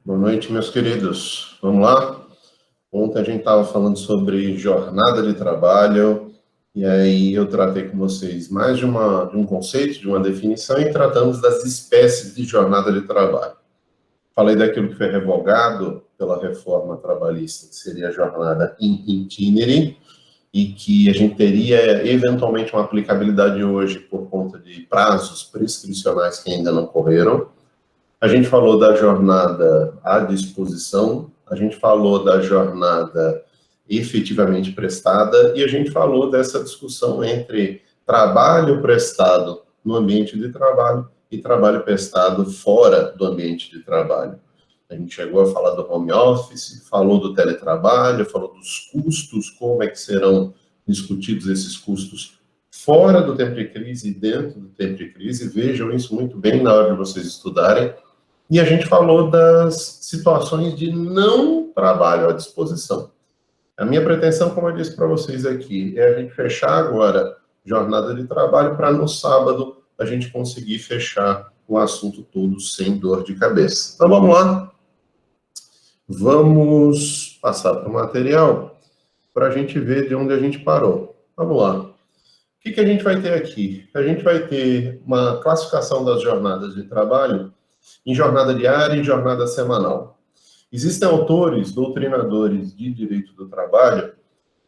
Boa noite, meus queridos. Vamos lá? Ontem a gente estava falando sobre jornada de trabalho, e aí eu tratei com vocês mais de um conceito, de uma definição, e tratamos das espécies de jornada de trabalho. Falei daquilo que foi revogado pela reforma trabalhista, que seria a jornada in itinere, e que a gente teria eventualmente uma aplicabilidade hoje por conta de prazos prescricionais que ainda não correram. A gente falou da jornada à disposição, a gente falou da jornada efetivamente prestada e a gente falou dessa discussão entre trabalho prestado no ambiente de trabalho e trabalho prestado fora do ambiente de trabalho. A gente chegou a falar do home office, falou do teletrabalho, falou dos custos, como é que serão discutidos esses custos fora do tempo de crise e dentro do tempo de crise. Vejam isso muito bem na hora de vocês estudarem. E a gente falou das situações de não trabalho à disposição. A minha pretensão, como eu disse para vocês aqui, é a gente fechar agora jornada de trabalho para no sábado a gente conseguir fechar o assunto todo sem dor de cabeça. Então vamos lá. Vamos passar para o material para a gente ver de onde a gente parou. Vamos lá. O que a gente vai ter aqui? A gente vai ter uma classificação das jornadas de trabalho em jornada diária e jornada semanal. Existem autores, doutrinadores de direito do trabalho,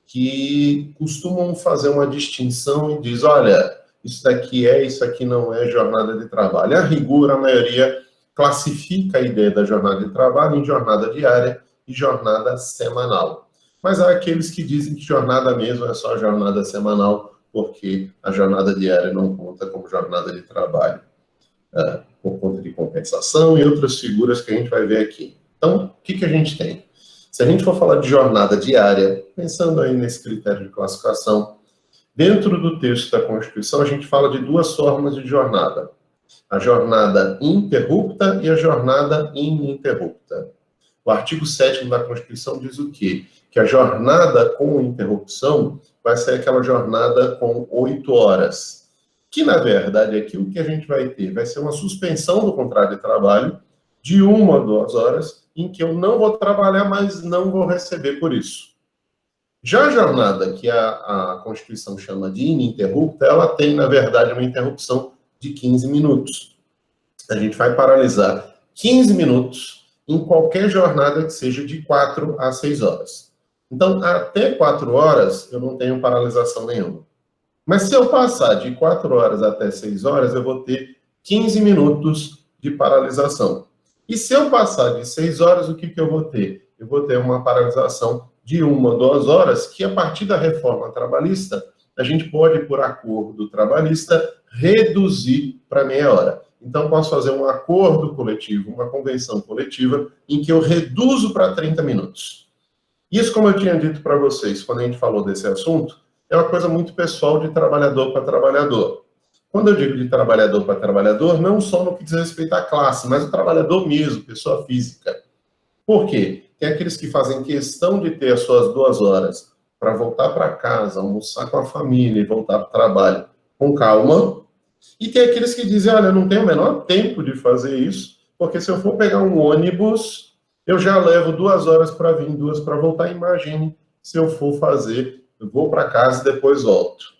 que costumam fazer uma distinção e diz, olha, isso daqui é, isso aqui não é jornada de trabalho. A rigor, a maioria classifica a ideia da jornada de trabalho em jornada diária e jornada semanal. Mas há aqueles que dizem que jornada mesmo é só jornada semanal, porque a jornada diária não conta como jornada de trabalho. Por conta de compensação e outras figuras que a gente vai ver aqui. Então, o que a gente tem? Se a gente for falar de jornada diária, pensando aí nesse critério de classificação, dentro do texto da Constituição, a gente fala de duas formas de jornada. A jornada interrupta e a jornada ininterrupta. O artigo 7º da Constituição diz o quê? Que a jornada com interrupção vai ser aquela jornada com 8 horas. Que, na verdade, aqui o que a gente vai ter vai ser uma suspensão do contrato de trabalho de 1 a 2 horas, em que eu não vou trabalhar, mas não vou receber por isso. Já a jornada que a Constituição chama de ininterrupta, ela tem, na verdade, uma interrupção de 15 minutos. A gente vai paralisar 15 minutos em qualquer jornada que seja de 4 a 6 horas. Então, até 4 horas, eu não tenho paralisação nenhuma. Mas se eu passar de 4 horas até 6 horas, eu vou ter 15 minutos de paralisação. E se eu passar de 6 horas, o que eu vou ter? Eu vou ter uma paralisação de 1 a 2 horas, que a partir da reforma trabalhista, a gente pode, por acordo trabalhista, reduzir para meia hora. Então, posso fazer um acordo coletivo, uma convenção coletiva, em que eu reduzo para 30 minutos. Isso, como eu tinha dito para vocês, quando a gente falou desse assunto, é uma coisa muito pessoal de trabalhador para trabalhador. Quando eu digo de trabalhador para trabalhador, não só no que diz respeito à classe, mas o trabalhador mesmo, pessoa física. Por quê? Tem aqueles que fazem questão de ter as suas 2 horas para voltar para casa, almoçar com a família e voltar para o trabalho com calma. E tem aqueles que dizem, olha, eu não tenho o menor tempo de fazer isso, porque se eu for pegar um ônibus, eu já levo 2 horas para vir, 2 para voltar. Imagine se eu for fazer, eu vou para casa e depois volto.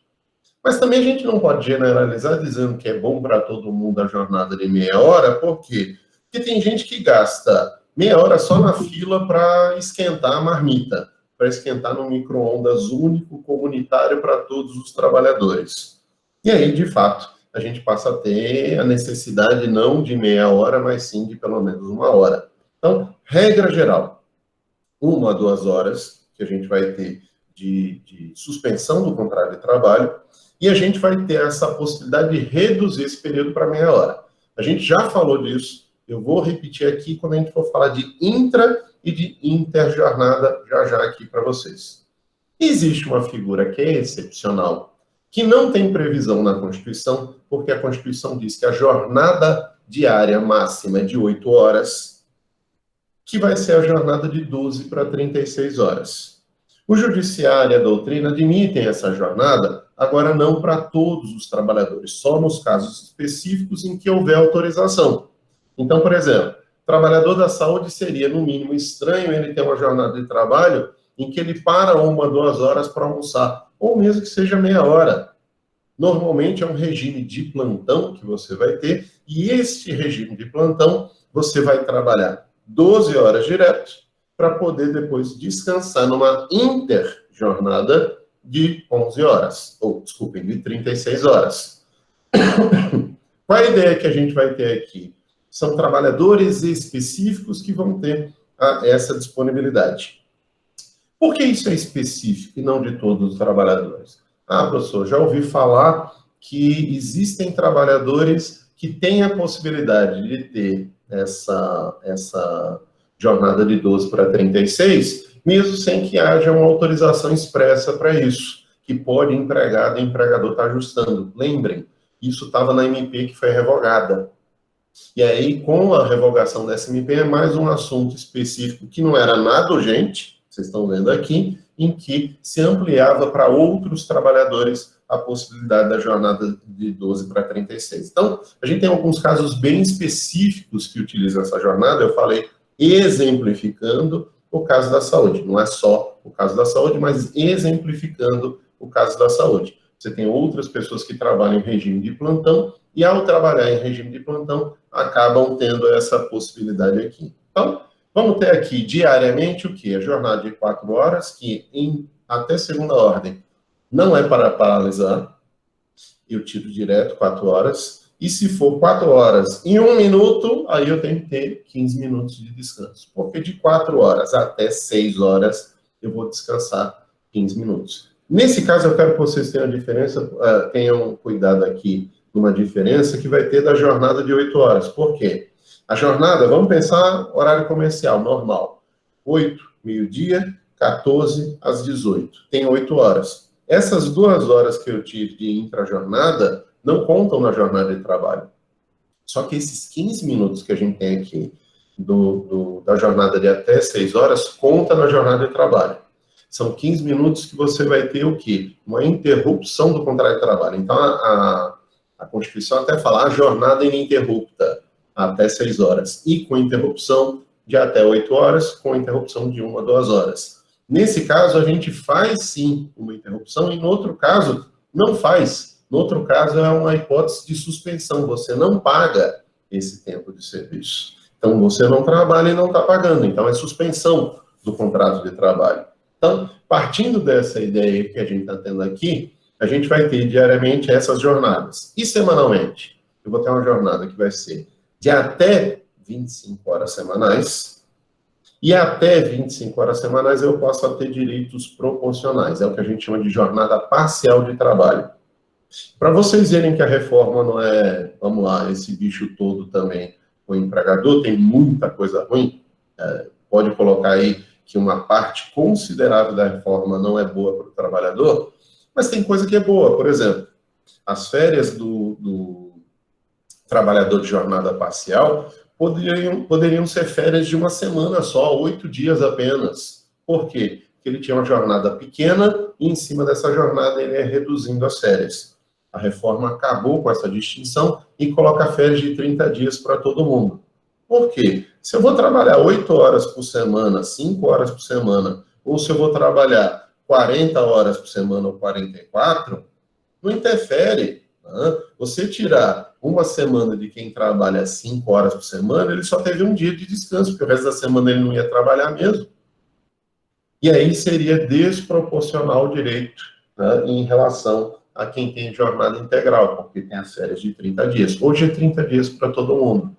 Mas também a gente não pode generalizar dizendo que é bom para todo mundo a jornada de meia hora, por quê? Porque tem gente que gasta meia hora só na fila para esquentar a marmita, para esquentar no micro-ondas único, comunitário para todos os trabalhadores. E aí, de fato, a gente passa a ter a necessidade não de meia hora, mas sim de pelo menos 1 hora. Então, regra geral, 1 a 2 horas que a gente vai ter de suspensão do contrato de trabalho, e a gente vai ter essa possibilidade de reduzir esse período para meia hora. A gente já falou disso, eu vou repetir aqui quando a gente for falar de intra e de interjornada, já aqui para vocês. Existe uma figura que é excepcional, que não tem previsão na Constituição, porque a Constituição diz que a jornada diária máxima é de 8 horas, que vai ser a jornada de 12 para 36 horas. O Judiciário e a doutrina admitem essa jornada, agora não para todos os trabalhadores, só nos casos específicos em que houver autorização. Então, por exemplo, Trabalhador da saúde seria, no mínimo, estranho ele ter uma jornada de trabalho em que ele para 1, 2 horas para almoçar, ou mesmo que seja meia hora. Normalmente é um regime de plantão que você vai ter, e este regime de plantão você vai trabalhar 12 horas direto para poder depois descansar numa interjornada de 11 horas, ou, desculpem, de 36 horas. Qual a ideia que a gente vai ter aqui? São trabalhadores específicos que vão ter essa disponibilidade. Por que isso é específico e não de todos os trabalhadores? Professor, já ouvi falar que existem trabalhadores que têm a possibilidade de ter essa jornada de 12 para 36, mesmo sem que haja uma autorização expressa para isso, que pode empregado e empregador estar ajustando. Lembrem, isso estava na MP que foi revogada. E aí, com a revogação dessa MP, é mais um assunto específico que não era nada urgente, vocês estão vendo aqui, em que se ampliava para outros trabalhadores a possibilidade da jornada de 12 para 36. Então, a gente tem alguns casos bem específicos que utilizam essa jornada, eu falei exemplificando o caso da saúde. Não é só o caso da saúde, mas exemplificando o caso da saúde. Você tem outras pessoas que trabalham em regime de plantão e, ao trabalhar em regime de plantão, acabam tendo essa possibilidade aqui. Então, vamos ter aqui diariamente o quê? A jornada de 4 horas, que até segunda ordem não é para paralisar. Eu tiro direto 4 horas. E se for 4 horas em 1 minuto, aí eu tenho que ter 15 minutos de descanso. Porque de 4 horas até 6 horas, eu vou descansar 15 minutos. Nesse caso, eu quero que vocês tenham cuidado aqui numa diferença que vai ter da jornada de 8 horas. Por quê? A jornada, vamos pensar horário comercial, normal. 8, meio-dia, 14 às 18. Tem 8 horas. Essas 2 horas que eu tive de intra-jornada não contam na jornada de trabalho. Só que esses 15 minutos que a gente tem aqui da jornada de até 6 horas conta na jornada de trabalho. São 15 minutos que você vai ter o quê? Uma interrupção do contrato de trabalho. Então, a Constituição até fala a jornada ininterrupta até 6 horas. E com interrupção de até 8 horas, com interrupção de 1 a 2 horas. Nesse caso, a gente faz, sim, uma interrupção, e no outro caso, não faz. No outro caso, é uma hipótese de suspensão. Você não paga esse tempo de serviço. Então, você não trabalha e não está pagando. Então, é suspensão do contrato de trabalho. Então, partindo dessa ideia que a gente está tendo aqui, a gente vai ter diariamente essas jornadas. E semanalmente? Eu vou ter uma jornada que vai ser de até 25 horas semanais. E até 25 horas semanais eu posso ter direitos proporcionais. É o que a gente chama de jornada parcial de trabalho. Para vocês verem que a reforma não é, vamos lá, esse bicho todo também, o empregador, tem muita coisa ruim. Pode colocar aí que uma parte considerável da reforma não é boa para o trabalhador, mas tem coisa que é boa. Por exemplo, as férias do trabalhador de jornada parcial poderiam ser férias de uma semana só, 8 dias apenas. Por quê? Porque ele tinha uma jornada pequena e, em cima dessa jornada, ele é reduzindo as férias. A reforma acabou com essa distinção e coloca férias de 30 dias para todo mundo. Por quê? Se eu vou trabalhar 8 horas por semana, 5 horas por semana, ou se eu vou trabalhar 40 horas por semana ou 44, não interfere. Né? Você tirar uma semana de quem trabalha 5 horas por semana, ele só teve um dia de descanso, porque o resto da semana ele não ia trabalhar mesmo. E aí seria desproporcional o direito, né, em relação a quem tem jornada integral, porque tem as férias de 30 dias. Hoje é 30 dias para todo mundo.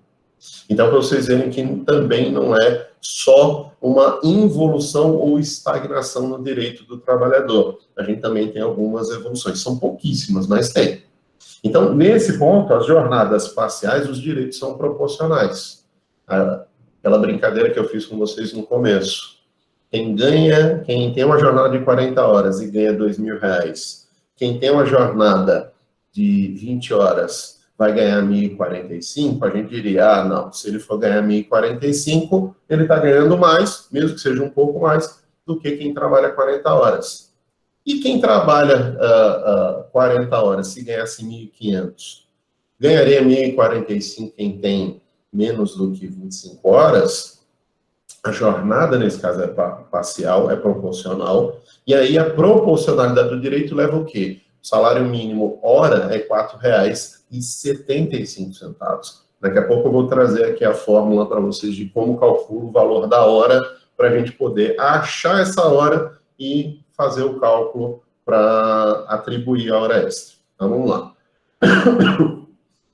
Então, para vocês verem que também não é só uma involução ou estagnação no direito do trabalhador. A gente também tem algumas evoluções. São pouquíssimas, mas tem. Então, nesse ponto, as jornadas parciais, os direitos são proporcionais. Aquela brincadeira que eu fiz com vocês no começo. Quem tem uma jornada de 40 horas e ganha R$2.000, quem tem uma jornada de 20 horas vai ganhar 1.045, a gente diria, não, se ele for ganhar 1.045, ele está ganhando mais, mesmo que seja um pouco mais, do que quem trabalha 40 horas. E quem trabalha 40 horas, se ganhasse 1.500, ganharia 1.045 quem tem menos do que 25 horas, a jornada, nesse caso, é parcial, é proporcional, e aí a proporcionalidade do direito leva o quê? O salário mínimo hora é R$ 4,75. Daqui a pouco eu vou trazer aqui a fórmula para vocês de como calculo o valor da hora, para a gente poder achar essa hora e fazer o cálculo para atribuir a hora extra. Então, vamos lá.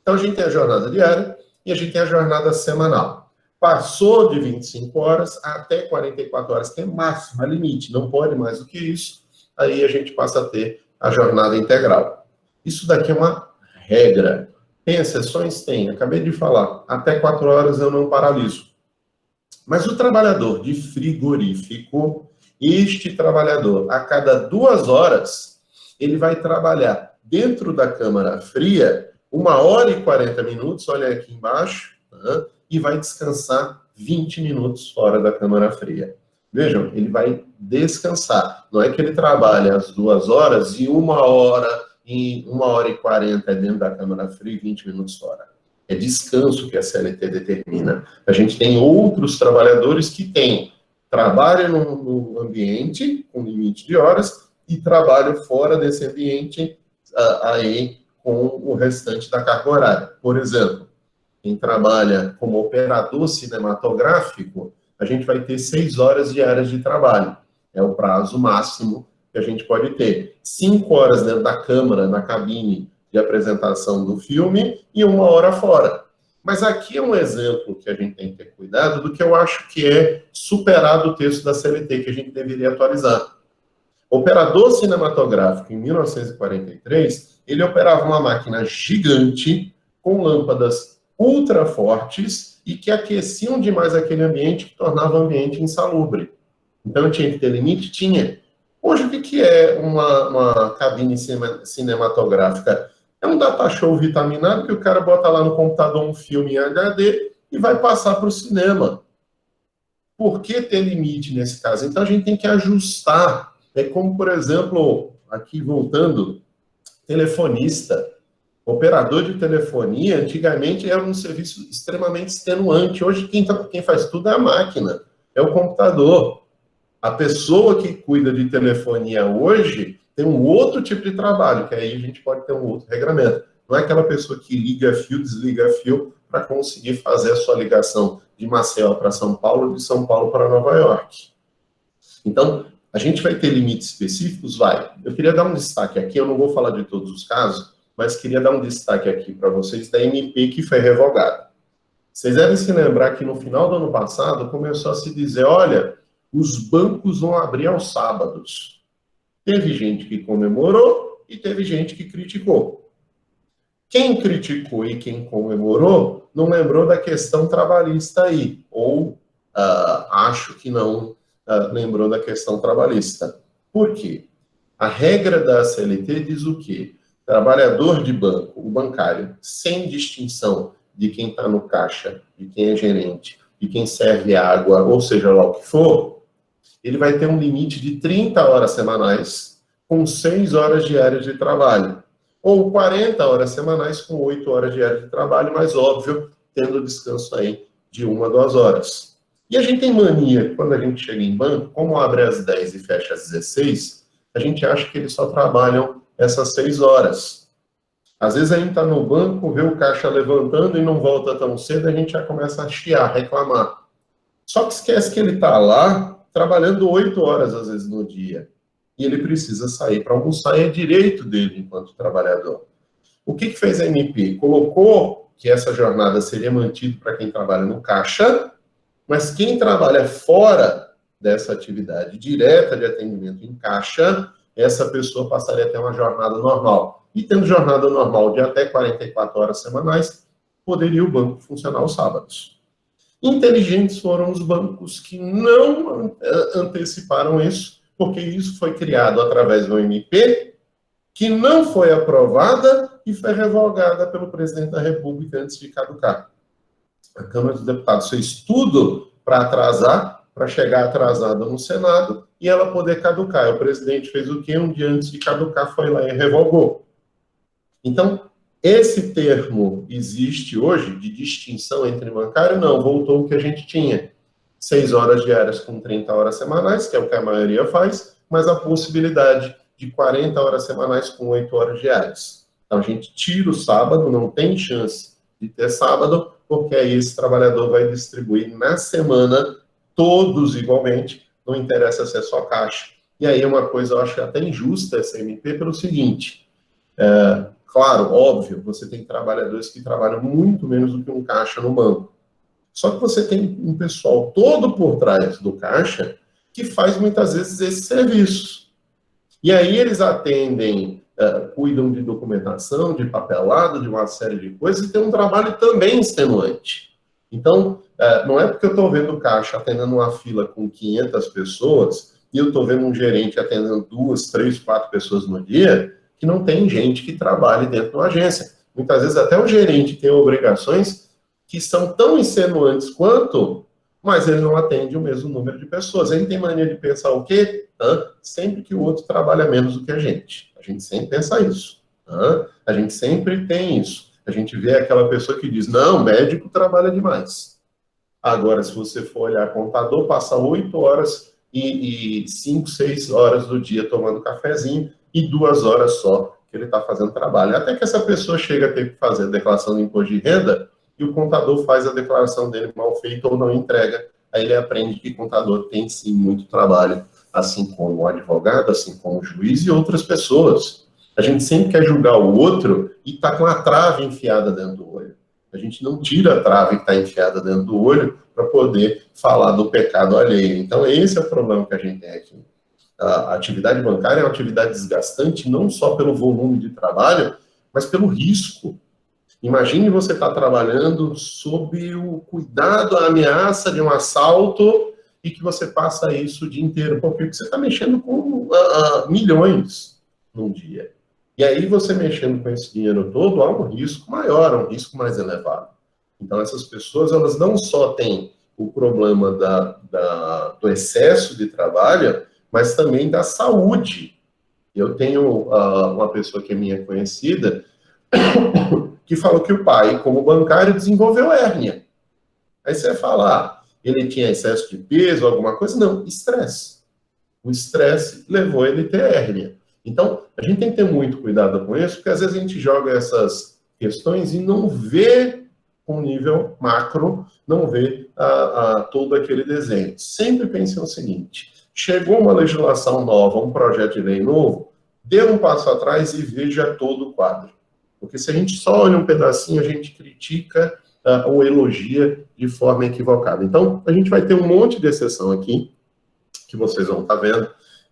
Então, a gente tem a jornada diária e a gente tem a jornada semanal. Passou de 25 horas até 44 horas, que é máximo, é limite, não pode mais do que isso, aí a gente passa a ter a jornada integral. Isso daqui é uma regra. Tem exceções? Tem. Acabei de falar, até 4 horas eu não paraliso. Mas o trabalhador de frigorífico, este trabalhador, a cada 2 horas, ele vai trabalhar dentro da câmara fria 1h40, olha aqui embaixo, tá? E vai descansar 20 minutos fora da câmara fria. Vejam, ele vai descansar. Não é que ele trabalha às 2 horas e 1h40 é dentro da câmara fria e 20 minutos fora. É descanso que a CLT determina. A gente tem outros trabalhadores que têm trabalho no ambiente, com limite de horas, e trabalho fora desse ambiente, aí com o restante da carga horária. Por exemplo, quem trabalha como operador cinematográfico, a gente vai ter 6 horas diárias de trabalho. É o prazo máximo que a gente pode ter. 5 horas dentro da câmara, na cabine de apresentação do filme, e 1 hora fora. Mas aqui é um exemplo que a gente tem que ter cuidado do que eu acho que é superado o texto da CLT, que a gente deveria atualizar. O operador cinematográfico, em 1943, ele operava uma máquina gigante, com lâmpadas ultra fortes e que aqueciam demais aquele ambiente, que tornava o ambiente insalubre. Então, tinha que ter limite? Tinha. Hoje, o que é uma cabine cinematográfica? É um data show vitaminado que o cara bota lá no computador um filme em HD e vai passar para o cinema. Por que ter limite nesse caso? Então, a gente tem que ajustar. É como, por exemplo, aqui voltando, telefonista. Operador de telefonia, antigamente, era um serviço extremamente extenuante. Hoje, quem faz tudo é a máquina, é o computador. A pessoa que cuida de telefonia hoje tem um outro tipo de trabalho, que aí a gente pode ter um outro regramento. Não é aquela pessoa que liga fio, desliga fio, para conseguir fazer a sua ligação de Maceió para São Paulo, de São Paulo para Nova York. Então, a gente vai ter limites específicos? Vai. Eu queria dar um destaque aqui, eu não vou falar de todos os casos, mas queria dar um destaque aqui para vocês da MP que foi revogada. Vocês devem se lembrar que no final do ano passado começou a se dizer, olha, os bancos vão abrir aos sábados. Teve gente que comemorou e teve gente que criticou. Quem criticou e quem comemorou não lembrou da questão trabalhista aí, ou acho que não lembrou da questão trabalhista. Por quê? A regra da CLT diz o quê? Trabalhador de banco, o bancário, sem distinção de quem está no caixa, de quem é gerente, de quem serve água, ou seja lá o que for, ele vai ter um limite de 30 horas semanais, com 6 horas diárias de trabalho. Ou 40 horas semanais, com 8 horas diárias de trabalho, mas óbvio, tendo descanso aí de 1 a 2 horas. E a gente tem mania, quando a gente chega em banco, como abre às 10 e fecha às 16, a gente acha que eles só trabalham essas 6 horas. Às vezes a gente está no banco, vê o caixa levantando e não volta tão cedo, a gente já começa a chiar, reclamar. Só que esquece que ele está lá trabalhando 8 horas, às vezes, no dia. E ele precisa sair para almoçar, e é direito dele enquanto trabalhador. O que fez a MP? Colocou que essa jornada seria mantida para quem trabalha no caixa, mas quem trabalha fora dessa atividade direta de atendimento em caixa, essa pessoa passaria a ter uma jornada normal. E tendo jornada normal de até 44 horas semanais, poderia o banco funcionar aos sábados. Inteligentes foram os bancos que não anteciparam isso, porque isso foi criado através do MP, que não foi aprovada e foi revogada pelo presidente da República antes de caducar. A Câmara dos Deputados fez tudo para atrasar, para chegar atrasada no Senado e ela poder caducar. E o presidente fez o quê? Um dia antes de caducar, foi lá e revogou. Então, Esse termo existe hoje de distinção entre bancário? Não, voltou o que a gente tinha. 6 horas diárias com 30 horas semanais, que é o que a maioria faz, mas a possibilidade de 40 horas semanais com 8 horas diárias. Então, a gente tira o sábado, não tem chance de ter sábado, porque aí esse trabalhador vai distribuir na semana, todos igualmente, não interessa se é só caixa. E aí uma coisa, eu acho até injusta essa MP, pelo seguinte, claro, óbvio, você tem trabalhadores que trabalham muito menos do que um caixa no banco. Só que você tem um pessoal todo por trás do caixa que faz muitas vezes esse serviço. E aí eles atendem, cuidam de documentação, de papelado, de uma série de coisas, e tem um trabalho também extenuante. Então, não é porque eu estou vendo o caixa atendendo uma fila com 500 pessoas, e eu estou vendo um gerente atendendo 2, 3, 4 pessoas no dia, que não tem gente que trabalhe dentro de uma agência. Muitas vezes até o gerente tem obrigações que são tão extenuantes quanto, mas ele não atende o mesmo número de pessoas. Ele tem mania de pensar o quê? Sempre que o outro trabalha menos do que a gente. A gente sempre pensa isso. A gente sempre tem isso. A gente vê aquela pessoa que diz, não, médico trabalha demais. Agora, se você for olhar contador, passa 8 horas e 5, 6 horas do dia tomando cafezinho e 2 horas só que ele está fazendo trabalho. Até que essa pessoa chega a ter que fazer a declaração de imposto de renda e o contador faz a declaração dele mal feita ou não entrega. Aí ele aprende que contador tem, sim, muito trabalho, assim como o advogado, assim como o juiz e outras pessoas. A gente sempre quer julgar o outro e está com a trave enfiada dentro do olho. A gente não tira a trave que está enfiada dentro do olho para poder falar do pecado alheio. Então, esse é o problema que a gente tem aqui. A atividade bancária é uma atividade desgastante, não só pelo volume de trabalho, mas pelo risco. Imagine você estar trabalhando sob o cuidado, a ameaça de um assalto e que você passa isso o dia inteiro. Por quê? Porque você está mexendo com milhões num dia. E aí você mexendo com esse dinheiro todo, há um risco maior, um risco mais elevado. Então essas pessoas, elas não só têm o problema do excesso de trabalho, mas também da saúde. Eu tenho uma pessoa que é minha conhecida, que falou que o pai, como bancário, desenvolveu hérnia. Aí você vai falar, ele tinha excesso de peso, alguma coisa? Não, estresse. O estresse levou ele a ter hérnia. Então, a gente tem que ter muito cuidado com isso, porque às vezes a gente joga essas questões e não vê com nível macro, não vê todo aquele desenho. Sempre pense no seguinte, chegou uma legislação nova, um projeto de lei novo, dê um passo atrás e veja todo o quadro. Porque se a gente só olha um pedacinho, a gente critica ou elogia de forma equivocada. Então, a gente vai ter um monte de exceção aqui, que vocês vão estar vendo.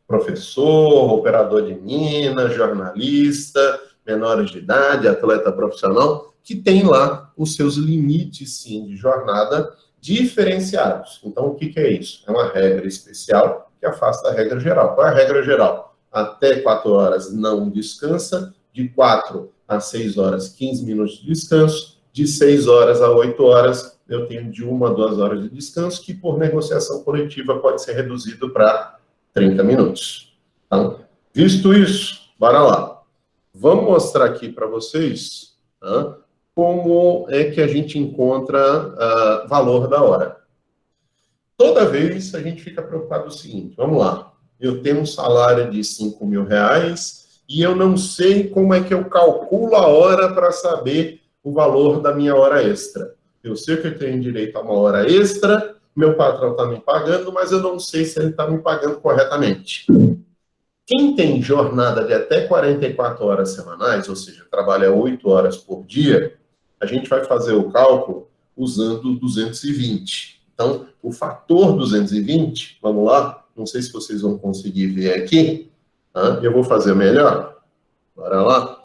Professor, operador de mina, jornalista, menores de idade, atleta profissional, que tem lá os seus limites, sim, de jornada diferenciados. Então, o que é isso? É uma regra especial que afasta a regra geral. Qual é a regra geral? Até 4 horas não descansa, de 4 a 6 horas, 15 minutos de descanso, de 6 horas a 8 horas, eu tenho de 1 a 2 horas de descanso, que por negociação coletiva pode ser reduzido para 30 minutos. Então, visto isso, bora lá. Vamos mostrar aqui para vocês como é que a gente encontra valor da hora. Toda vez a gente fica preocupado com o seguinte, vamos lá, eu tenho um salário de R$5.000 e eu não sei como é que eu calculo a hora para saber o valor da minha hora extra. Eu sei que eu tenho direito a uma hora extra, meu patrão está me pagando, mas eu não sei se ele está me pagando corretamente. Quem tem jornada de até 44 horas semanais, ou seja, trabalha 8 horas por dia, a gente vai fazer o cálculo usando 220. Então, o fator 220, vamos lá, não sei se vocês vão conseguir ver aqui, eu vou fazer melhor. Bora lá.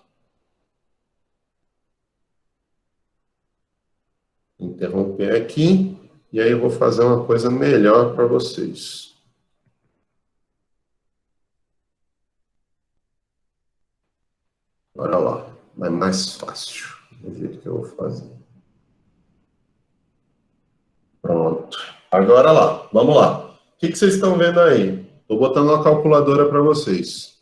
Interromper aqui. E aí eu vou fazer uma coisa melhor para vocês. Bora lá. Vai mais fácil. Do jeito que eu vou fazer. Pronto. Agora lá. Vamos lá. O que vocês estão vendo aí? Estou botando uma calculadora para vocês.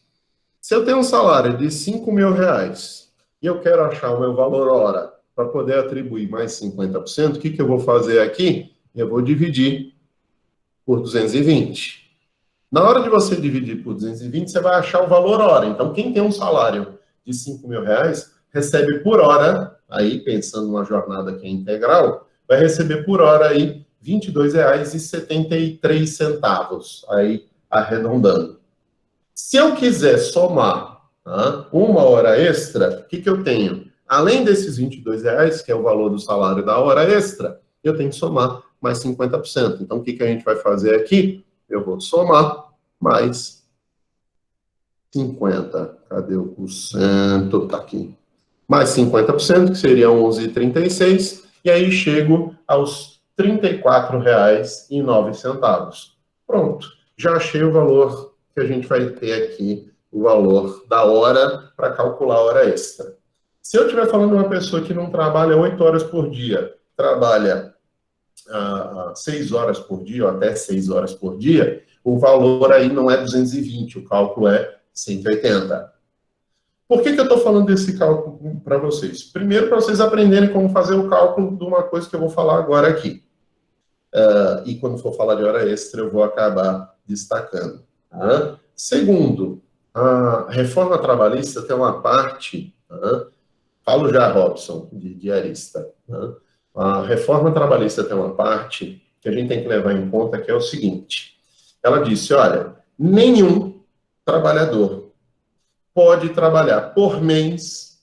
Se eu tenho um salário de R$5.000 e eu quero achar o meu valor hora para poder atribuir mais 50%, o que eu vou fazer aqui? Eu vou dividir por 220. Na hora de você dividir por 220, você vai achar o valor hora. Então, quem tem um salário de R$ 5.000, recebe por hora, aí pensando numa jornada que é integral, vai receber por hora aí R$ 22,73, aí arredondando. Se eu quiser somar uma hora extra, o que eu tenho? Além desses R$ 22, que é o valor do salário da hora extra, eu tenho que somar mais 50%. Então, o que a gente vai fazer aqui? Eu vou somar mais 50. Cadê o porcento? Tá aqui. Mais 50%, que seria 11,36, e aí chego aos R$ 34,09. Pronto, já achei o valor que a gente vai ter aqui, o valor da hora para calcular a hora extra. Se eu estiver falando de uma pessoa que não trabalha 8 horas por dia, trabalha 6 horas por dia, ou até 6 horas por dia, o valor aí não é 220, o cálculo é 180. Por que eu estou falando desse cálculo para vocês? Primeiro, para vocês aprenderem como fazer o cálculo de uma coisa que eu vou falar agora aqui. E quando for falar de hora extra, eu vou acabar destacando. Tá? Segundo, a reforma trabalhista tem uma parte, falo já, Robson, de diarista, a reforma trabalhista tem uma parte que a gente tem que levar em conta, que é o seguinte. Ela disse, olha, nenhum trabalhador pode trabalhar por mês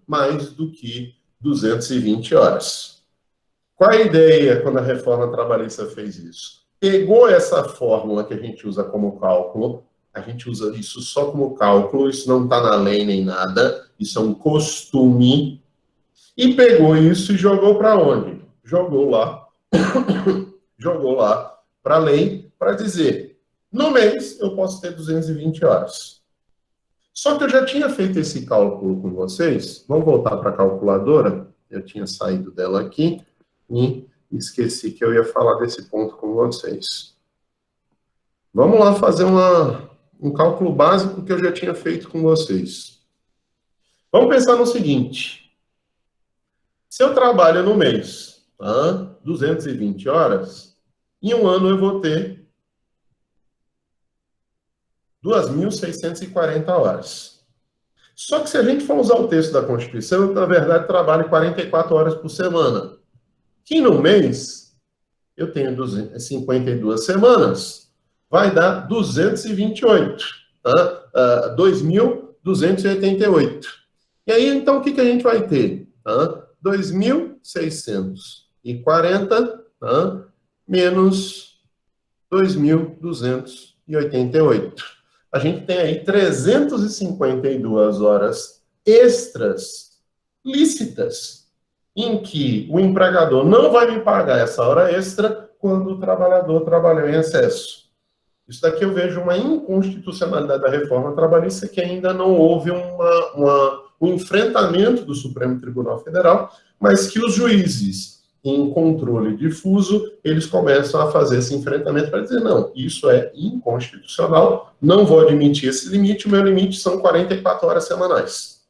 mais do que 220 horas. Qual a ideia quando a reforma trabalhista fez isso? Pegou essa fórmula que a gente usa como cálculo, a gente usa isso só como cálculo, isso não está na lei nem nada, isso é um costume, e pegou isso e jogou para onde? Jogou lá para a lei, para dizer, no mês eu posso ter 220 horas. Só que eu já tinha feito esse cálculo com vocês. Vamos voltar para a calculadora. Eu tinha saído dela aqui e esqueci que eu ia falar desse ponto com vocês. Vamos lá fazer um cálculo básico que eu já tinha feito com vocês. Vamos pensar no seguinte. Se eu trabalho no mês 220 horas, em um ano eu vou ter 2.640 horas. Só que se a gente for usar o texto da Constituição, eu, na verdade, trabalho 44 horas por semana. Que no mês, eu tenho 52 semanas, vai dar 228, 2.288. E aí, então, o que a gente vai ter? 2.640 menos 2.288. A gente tem aí 352 horas extras lícitas, em que o empregador não vai me pagar essa hora extra quando o trabalhador trabalhou em excesso. Isso daqui eu vejo uma inconstitucionalidade da reforma trabalhista, que ainda não houve um enfrentamento do Supremo Tribunal Federal, mas que os juízes, em controle difuso, eles começam a fazer esse enfrentamento para dizer, não, isso é inconstitucional, não vou admitir esse limite, o meu limite são 44 horas semanais.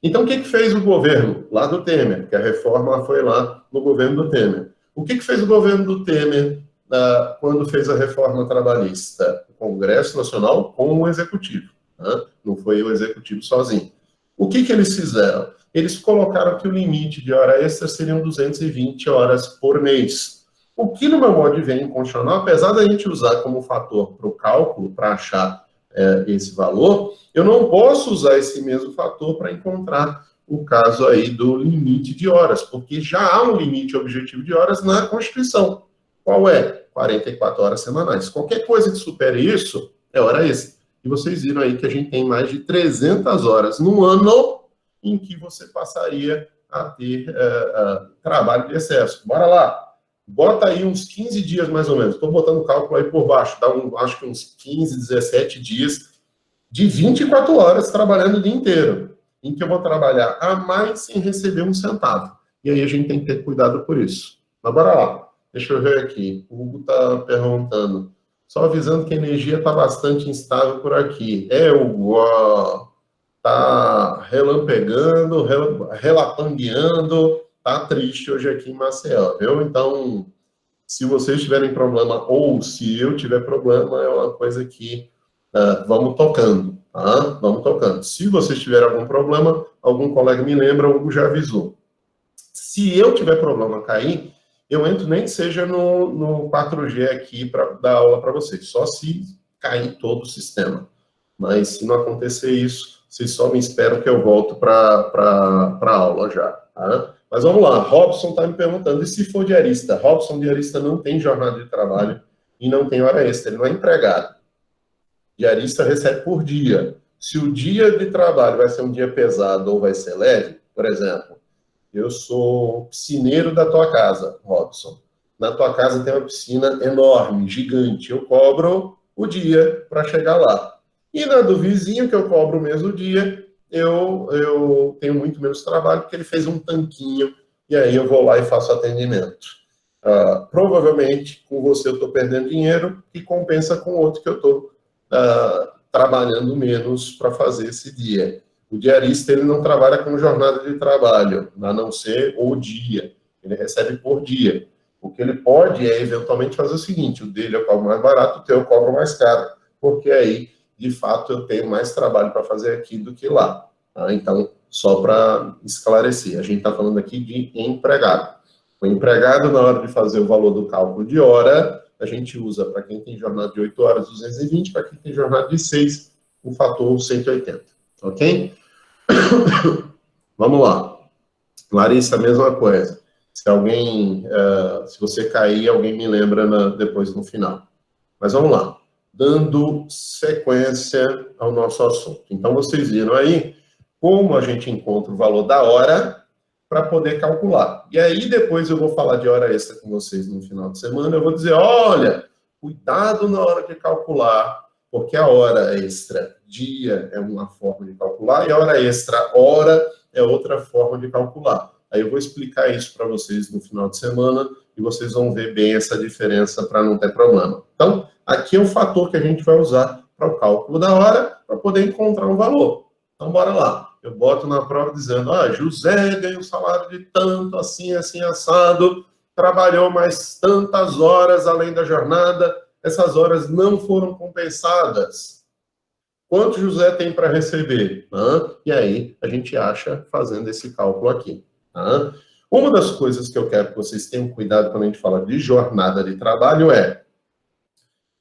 Então, o que fez o governo lá do Temer? Porque a reforma foi lá no governo do Temer. O que fez o governo do Temer quando fez a reforma trabalhista? O Congresso Nacional com o Executivo. Não foi o Executivo sozinho. O que eles fizeram? Eles colocaram que o limite de hora extra seriam 220 horas por mês. O que, no meu modo de ver, inconstitucional, apesar da gente usar como fator para o cálculo, para achar esse valor, eu não posso usar esse mesmo fator para encontrar o caso aí do limite de horas, porque já há um limite objetivo de horas na Constituição. Qual é? 44 horas semanais. Qualquer coisa que supere isso é hora extra. E vocês viram aí que a gente tem mais de 300 horas no ano em que você passaria a ter trabalho de excesso. Bora lá. Bota aí uns 15 dias, mais ou menos. Estou botando o cálculo aí por baixo. Dá acho que uns 15, 17 dias de 24 horas trabalhando o dia inteiro, em que eu vou trabalhar a mais sem receber um centavo. E aí a gente tem que ter cuidado por isso. Mas bora lá. Deixa eu ver aqui. O Hugo está perguntando. Só avisando que a energia está bastante instável por aqui. Hugo, tá relampegando, relapangueando, tá triste hoje aqui em Maceió, viu? Então, se vocês tiverem problema ou se eu tiver problema, é uma coisa que vamos tocando, tá? Vamos tocando. Se vocês tiverem algum problema, algum colega me lembra ou já avisou. Se eu tiver problema cair, eu entro nem que seja no 4G aqui para dar aula para vocês, só se cair todo o sistema. Mas se não acontecer isso, vocês só me esperam que eu volto para a aula já, tá? Mas vamos lá, Robson está me perguntando, e se for diarista? Robson, diarista não tem jornada de trabalho e não tem hora extra, ele não é empregado. Diarista recebe por dia. Se o dia de trabalho vai ser um dia pesado ou vai ser leve, por exemplo, eu sou piscineiro da tua casa, Robson. Na tua casa tem uma piscina enorme, gigante. Eu cobro o dia para chegar lá. E na do vizinho, que eu cobro o mesmo dia, eu tenho muito menos trabalho, porque ele fez um tanquinho, e aí eu vou lá e faço atendimento. Provavelmente, com você eu estou perdendo dinheiro, que compensa com o outro que eu estou trabalhando menos para fazer esse dia. O diarista, ele não trabalha com jornada de trabalho, a não ser o dia. Ele recebe por dia. O que ele pode é, eventualmente, fazer o seguinte, o dele eu cobro mais barato, o teu eu cobro mais caro, porque aí, de fato, eu tenho mais trabalho para fazer aqui do que lá. Tá? Então, só para esclarecer, a gente está falando aqui de empregado. O empregado, na hora de fazer o valor do cálculo de hora, a gente usa, para quem tem jornada de 8 horas, 220, para quem tem jornada de 6, o fator 180. Ok? Vamos lá. Larissa, a mesma coisa. Se alguém, se você cair, alguém me lembra depois no final. Mas vamos lá. Dando sequência ao nosso assunto. Então, vocês viram aí como a gente encontra o valor da hora para poder calcular. E aí, depois eu vou falar de hora extra com vocês no final de semana. Eu vou dizer, olha, cuidado na hora de calcular, porque a hora extra dia é uma forma de calcular e a hora extra hora é outra forma de calcular. Aí eu vou explicar isso para vocês no final de semana e vocês vão ver bem essa diferença para não ter problema. Então, aqui é o fator que a gente vai usar para o cálculo da hora para poder encontrar um valor. Então, bora lá. Eu boto na prova dizendo, José ganha um salário de tanto, assim, assim, assado, trabalhou mais tantas horas além da jornada, essas horas não foram compensadas. Quanto José tem para receber? E aí, a gente acha fazendo esse cálculo aqui. Uma das coisas que eu quero que vocês tenham cuidado quando a gente fala de jornada de trabalho é,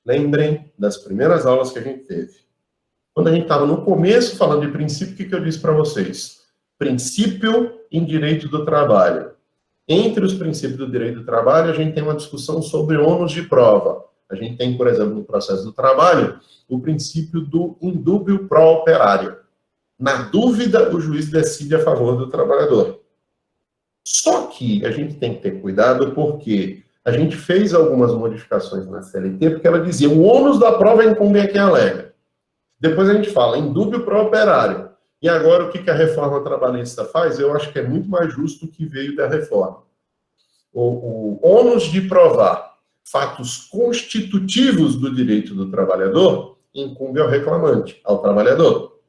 lembrem das primeiras aulas que a gente teve. Quando a gente estava no começo falando de princípio, o que eu disse para vocês? Princípio em direito do trabalho. Entre os princípios do direito do trabalho, a gente tem uma discussão sobre ônus de prova. A gente tem, por exemplo, no processo do trabalho, o princípio do indúbio pro operário. Na dúvida, o juiz decide a favor do trabalhador. Só que a gente tem que ter cuidado porque a gente fez algumas modificações na CLT, porque ela dizia o ônus da prova incumbe a quem alega. Depois a gente fala indúbio pro operário. E agora o que a reforma trabalhista faz? Eu acho que é muito mais justo o que veio da reforma. O ônus de provar fatos constitutivos do direito do trabalhador incumbe ao reclamante, ao trabalhador.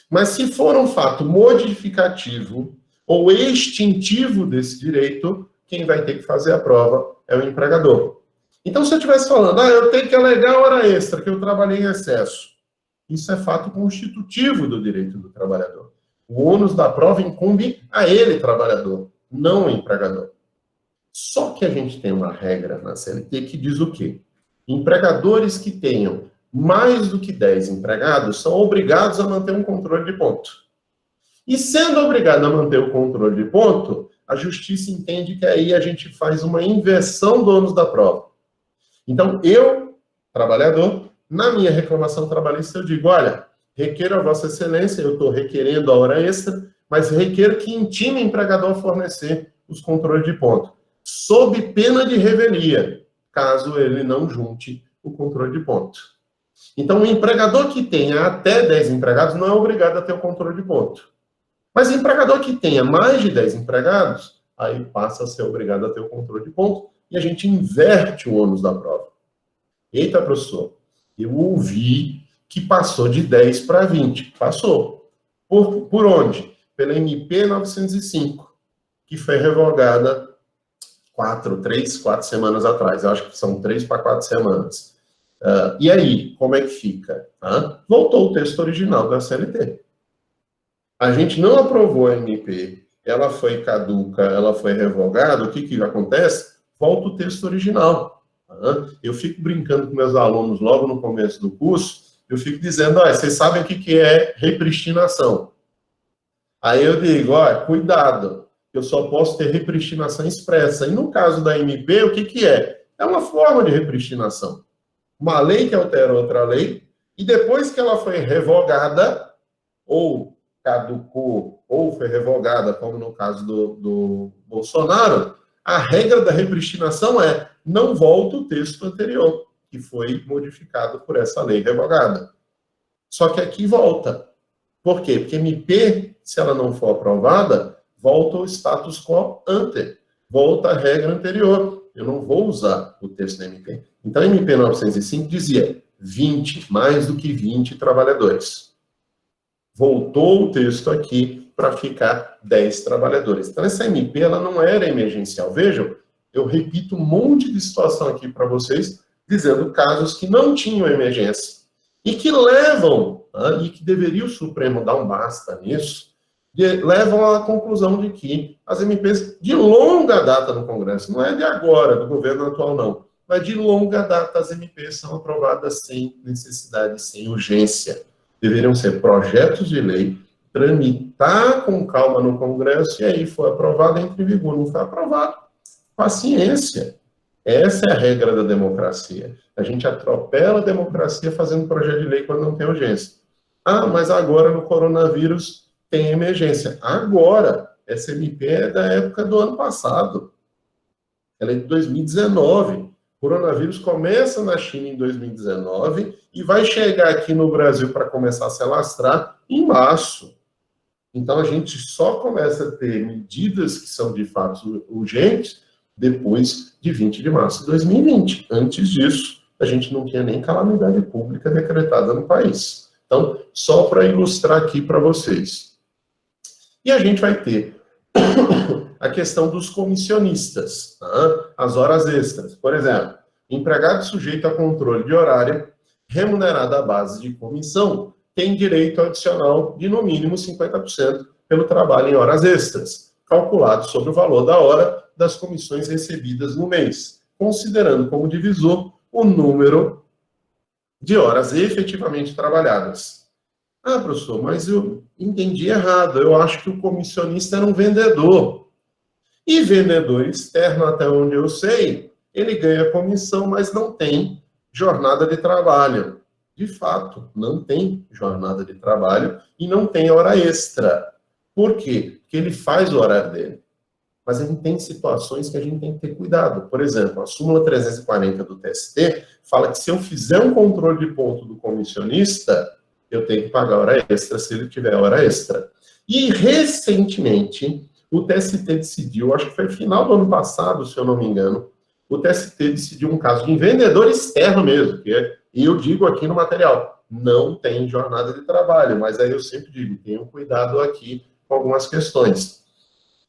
Mas se for um fato modificativo ou extintivo desse direito, quem vai ter que fazer a prova é o empregador. Então, se eu estivesse falando, eu tenho que alegar hora extra, que eu trabalhei em excesso, isso é fato constitutivo do direito do trabalhador. O ônus da prova incumbe a ele, trabalhador, não ao empregador. Só que a gente tem uma regra na CLT que diz o quê? Empregadores que tenham mais do que 10 empregados são obrigados a manter um controle de ponto. E sendo obrigado a manter o controle de ponto, a justiça entende que aí a gente faz uma inversão do ônus da prova. Então, eu, trabalhador, na minha reclamação trabalhista, eu digo, olha, requeiro a Vossa Excelência, eu estou requerendo a hora extra, mas requeiro que intime o empregador a fornecer os controles de ponto, sob pena de revelia, caso ele não junte o controle de ponto. Então, o empregador que tenha até 10 empregados não é obrigado a ter o controle de ponto. Mas o empregador que tenha mais de 10 empregados, aí passa a ser obrigado a ter o controle de ponto e a gente inverte o ônus da prova. Eita, professor, eu ouvi que passou de 10 para 20. Passou. Por onde? Pela MP 905, que foi revogada 3, 4 semanas atrás. Eu acho que são 3 para 4 semanas. E aí, como é que fica? Voltou o texto original da CLT. A gente não aprovou a MP, ela foi caduca, ela foi revogada, o que acontece? Volta o texto original. Eu fico brincando com meus alunos logo no começo do curso, eu fico dizendo, vocês sabem o que é repristinação. Aí eu digo, cuidado, eu só posso ter repristinação expressa. E no caso da MP, o que é? É uma forma de repristinação. Uma lei que altera outra lei, e depois que ela foi revogada, ou caducou, ou foi revogada, como no caso do Bolsonaro, a regra da repristinação é não volta o texto anterior, que foi modificado por essa lei revogada. Só que aqui volta. Por quê? Porque MP, se ela não for aprovada, volta ao status quo ante, volta à regra anterior. Eu não vou usar o texto da MP. Então, a MP 905 dizia 20, mais do que 20 trabalhadores. Voltou o texto aqui para ficar 10 trabalhadores. Então, essa MP, ela não era emergencial. Vejam, eu repito um monte de situação aqui para vocês, dizendo casos que não tinham emergência. E que levam, e que deveria o Supremo dar um basta nisso, levam à conclusão de que as MPs de longa data no Congresso, não é de agora, do governo atual não, mas de longa data as MPs são aprovadas sem necessidade, sem urgência. Deveriam ser projetos de lei, tramitar com calma no Congresso, e aí foi aprovado, entra em vigor. Não foi aprovado, paciência. Essa é a regra da democracia. A gente atropela a democracia fazendo projeto de lei quando não tem urgência. Mas agora no coronavírus tem emergência. Agora, essa MP é da época do ano passado. Ela é de 2019. O coronavírus começa na China em 2019 e vai chegar aqui no Brasil para começar a se alastrar em março. Então, a gente só começa a ter medidas que são de fato urgentes depois de 20 de março de 2020. Antes disso, a gente não tinha nem calamidade pública decretada no país. Então, só para ilustrar aqui para vocês. E a gente vai ter a questão dos comissionistas, as horas extras. Por exemplo, empregado sujeito a controle de horário, remunerado à base de comissão, tem direito adicional de, no mínimo, 50% pelo trabalho em horas extras, calculado sobre o valor da hora das comissões recebidas no mês, considerando como divisor o número de horas efetivamente trabalhadas. Professor, mas eu entendi errado. Eu acho que o comissionista era um vendedor. E vendedor externo, até onde eu sei, ele ganha comissão, mas não tem jornada de trabalho. De fato, não tem jornada de trabalho e não tem hora extra. Por quê? Porque ele faz o horário dele. Mas a gente tem situações que a gente tem que ter cuidado. Por exemplo, a súmula 340 do TST fala que se eu fizer um controle de ponto do comissionista, eu tenho que pagar hora extra se ele tiver hora extra. E, recentemente, o TST decidiu, acho que foi no final do ano passado, se eu não me engano, o TST decidiu um caso de vendedor externo mesmo, e eu digo aqui no material, não tem jornada de trabalho, mas aí eu sempre digo, tenham cuidado aqui com algumas questões.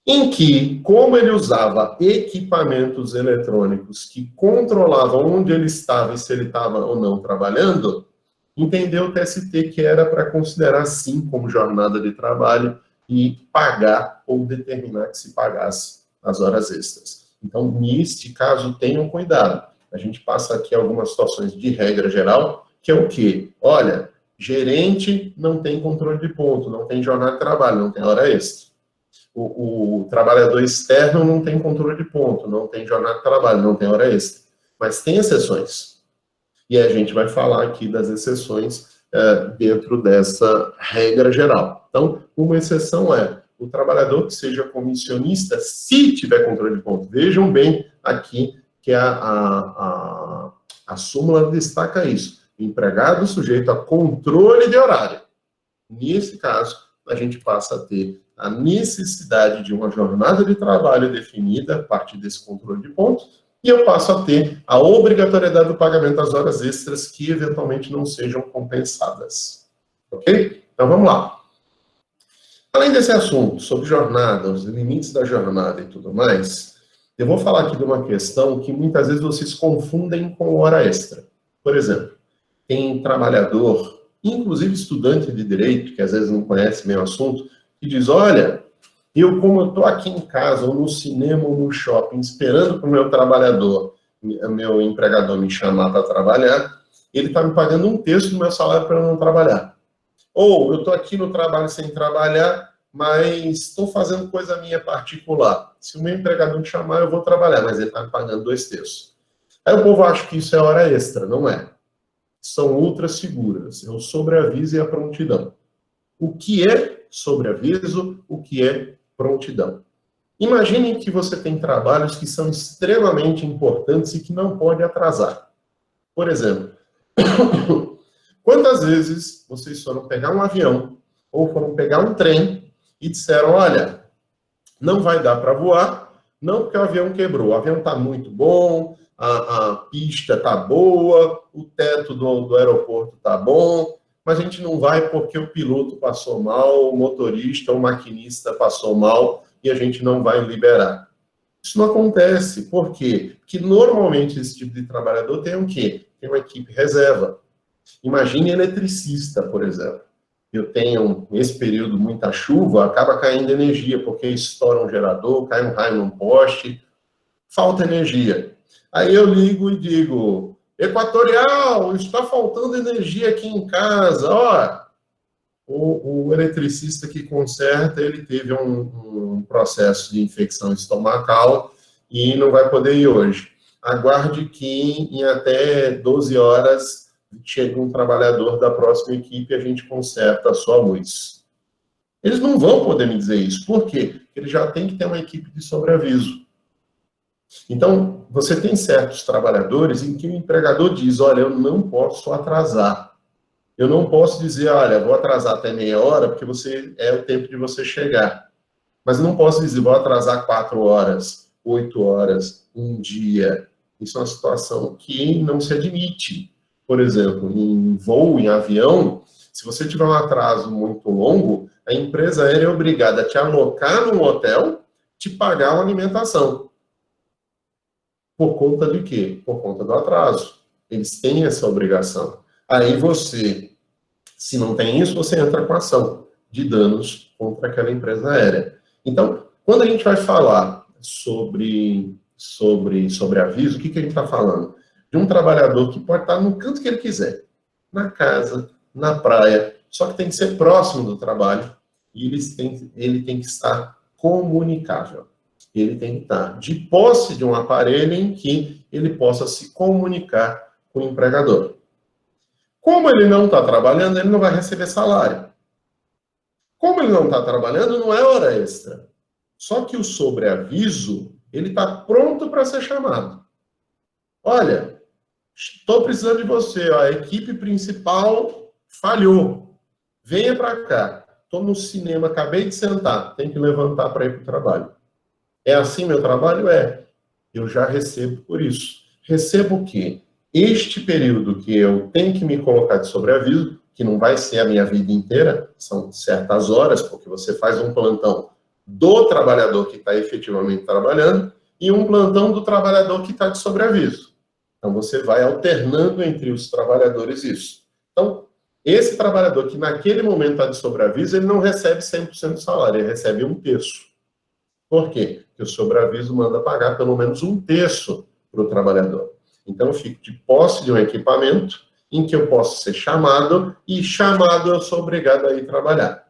Em que, como ele usava equipamentos eletrônicos que controlavam onde ele estava e se ele estava ou não trabalhando, entendeu o TST que era para considerar sim como jornada de trabalho e pagar ou determinar que se pagasse as horas extras. Então, neste caso, tenham cuidado. A gente passa aqui algumas situações de regra geral, que é o quê? Olha, gerente não tem controle de ponto, não tem jornada de trabalho, não tem hora extra. O trabalhador externo não tem controle de ponto, não tem jornada de trabalho, não tem hora extra. Mas tem exceções. E a gente vai falar aqui das exceções dentro dessa regra geral. Então, uma exceção é o trabalhador que seja comissionista, se tiver controle de ponto. Vejam bem aqui que a súmula destaca isso. Empregado sujeito a controle de horário. Nesse caso, a gente passa a ter a necessidade de uma jornada de trabalho definida a partir desse controle de pontos, e eu passo a ter a obrigatoriedade do pagamento das horas extras que eventualmente não sejam compensadas. Ok? Então, vamos lá. Além desse assunto sobre jornada, os limites da jornada e tudo mais, eu vou falar aqui de uma questão que muitas vezes vocês confundem com hora extra. Por exemplo, tem trabalhador, inclusive estudante de direito, que às vezes não conhece bem o assunto, que diz, olha, como eu estou aqui em casa, ou no cinema, ou no shopping, esperando para o meu trabalhador, meu empregador me chamar para trabalhar, ele está me pagando um terço do meu salário para eu não trabalhar. Ou eu estou aqui no trabalho sem trabalhar, mas estou fazendo coisa minha particular. Se o meu empregador me chamar, eu vou trabalhar, mas ele está me pagando 2/3. Aí o povo acha que isso é hora extra, não é? São ultra seguras, é o sobreaviso e a prontidão. O que é sobreaviso, o que é prontidão? Imagine que você tem trabalhos que são extremamente importantes e que não pode atrasar. Por exemplo, quantas vezes vocês foram pegar um avião ou foram pegar um trem e disseram, olha, não vai dar para voar, não porque o avião quebrou, o avião está muito bom, a pista está boa, o teto do aeroporto está bom, mas a gente não vai porque o piloto passou mal, o motorista, o maquinista passou mal e a gente não vai liberar. Isso não acontece. Por quê? Porque normalmente esse tipo de trabalhador tem o quê? Tem uma equipe reserva. Imagine eletricista, por exemplo. Eu tenho, nesse período, muita chuva, acaba caindo energia, porque estoura um gerador, cai um raio num poste, falta energia. Aí eu ligo e digo, Equatorial, está faltando energia aqui em casa. Ó, o eletricista que conserta, ele teve um processo de infecção estomacal e não vai poder ir hoje. Aguarde que em até 12 horas chega um trabalhador da próxima equipe e a gente conserta a sua luz. Eles não vão poder me dizer isso. Por quê? Porque ele já tem que ter uma equipe de sobreaviso. Então, você tem certos trabalhadores em que o empregador diz, olha, eu não posso atrasar. Eu não posso dizer, olha, vou atrasar até meia hora, porque é o tempo de você chegar. Mas não posso dizer, vou atrasar 4 horas, 8 horas, um dia. Isso é uma situação que não se admite. Por exemplo, em voo, em avião, se você tiver um atraso muito longo, a empresa aérea é obrigada a te alocar num hotel, te pagar uma alimentação. Por conta de quê? Por conta do atraso. Eles têm essa obrigação. Aí você, se não tem isso, você entra com ação de danos contra aquela empresa aérea. Então, quando a gente vai falar sobre aviso, o que a gente está falando? De um trabalhador que pode estar no canto que ele quiser, na casa, na praia, só que tem que ser próximo do trabalho e ele tem que estar comunicável. Ele tem que estar de posse de um aparelho em que ele possa se comunicar com o empregador. Como ele não está trabalhando, ele não vai receber salário. Como ele não está trabalhando, não é hora extra. Só que o sobreaviso, ele está pronto para ser chamado. Olha, estou precisando de você, ó, a equipe principal falhou. Venha para cá. Estou no cinema, acabei de sentar, tem que levantar para ir para o trabalho. É assim meu trabalho? É. Eu já recebo por isso. Recebo o quê? Este período que eu tenho que me colocar de sobreaviso, que não vai ser a minha vida inteira, são certas horas, porque você faz um plantão do trabalhador que está efetivamente trabalhando e um plantão do trabalhador que está de sobreaviso. Então, você vai alternando entre os trabalhadores isso. Então, esse trabalhador que naquele momento está de sobreaviso, ele não recebe 100% do salário, ele recebe 1/3. Por quê? Porque o sobreaviso manda pagar pelo menos 1/3 para o trabalhador. Então, eu fico de posse de um equipamento em que eu posso ser chamado, e chamado eu sou obrigado a ir trabalhar.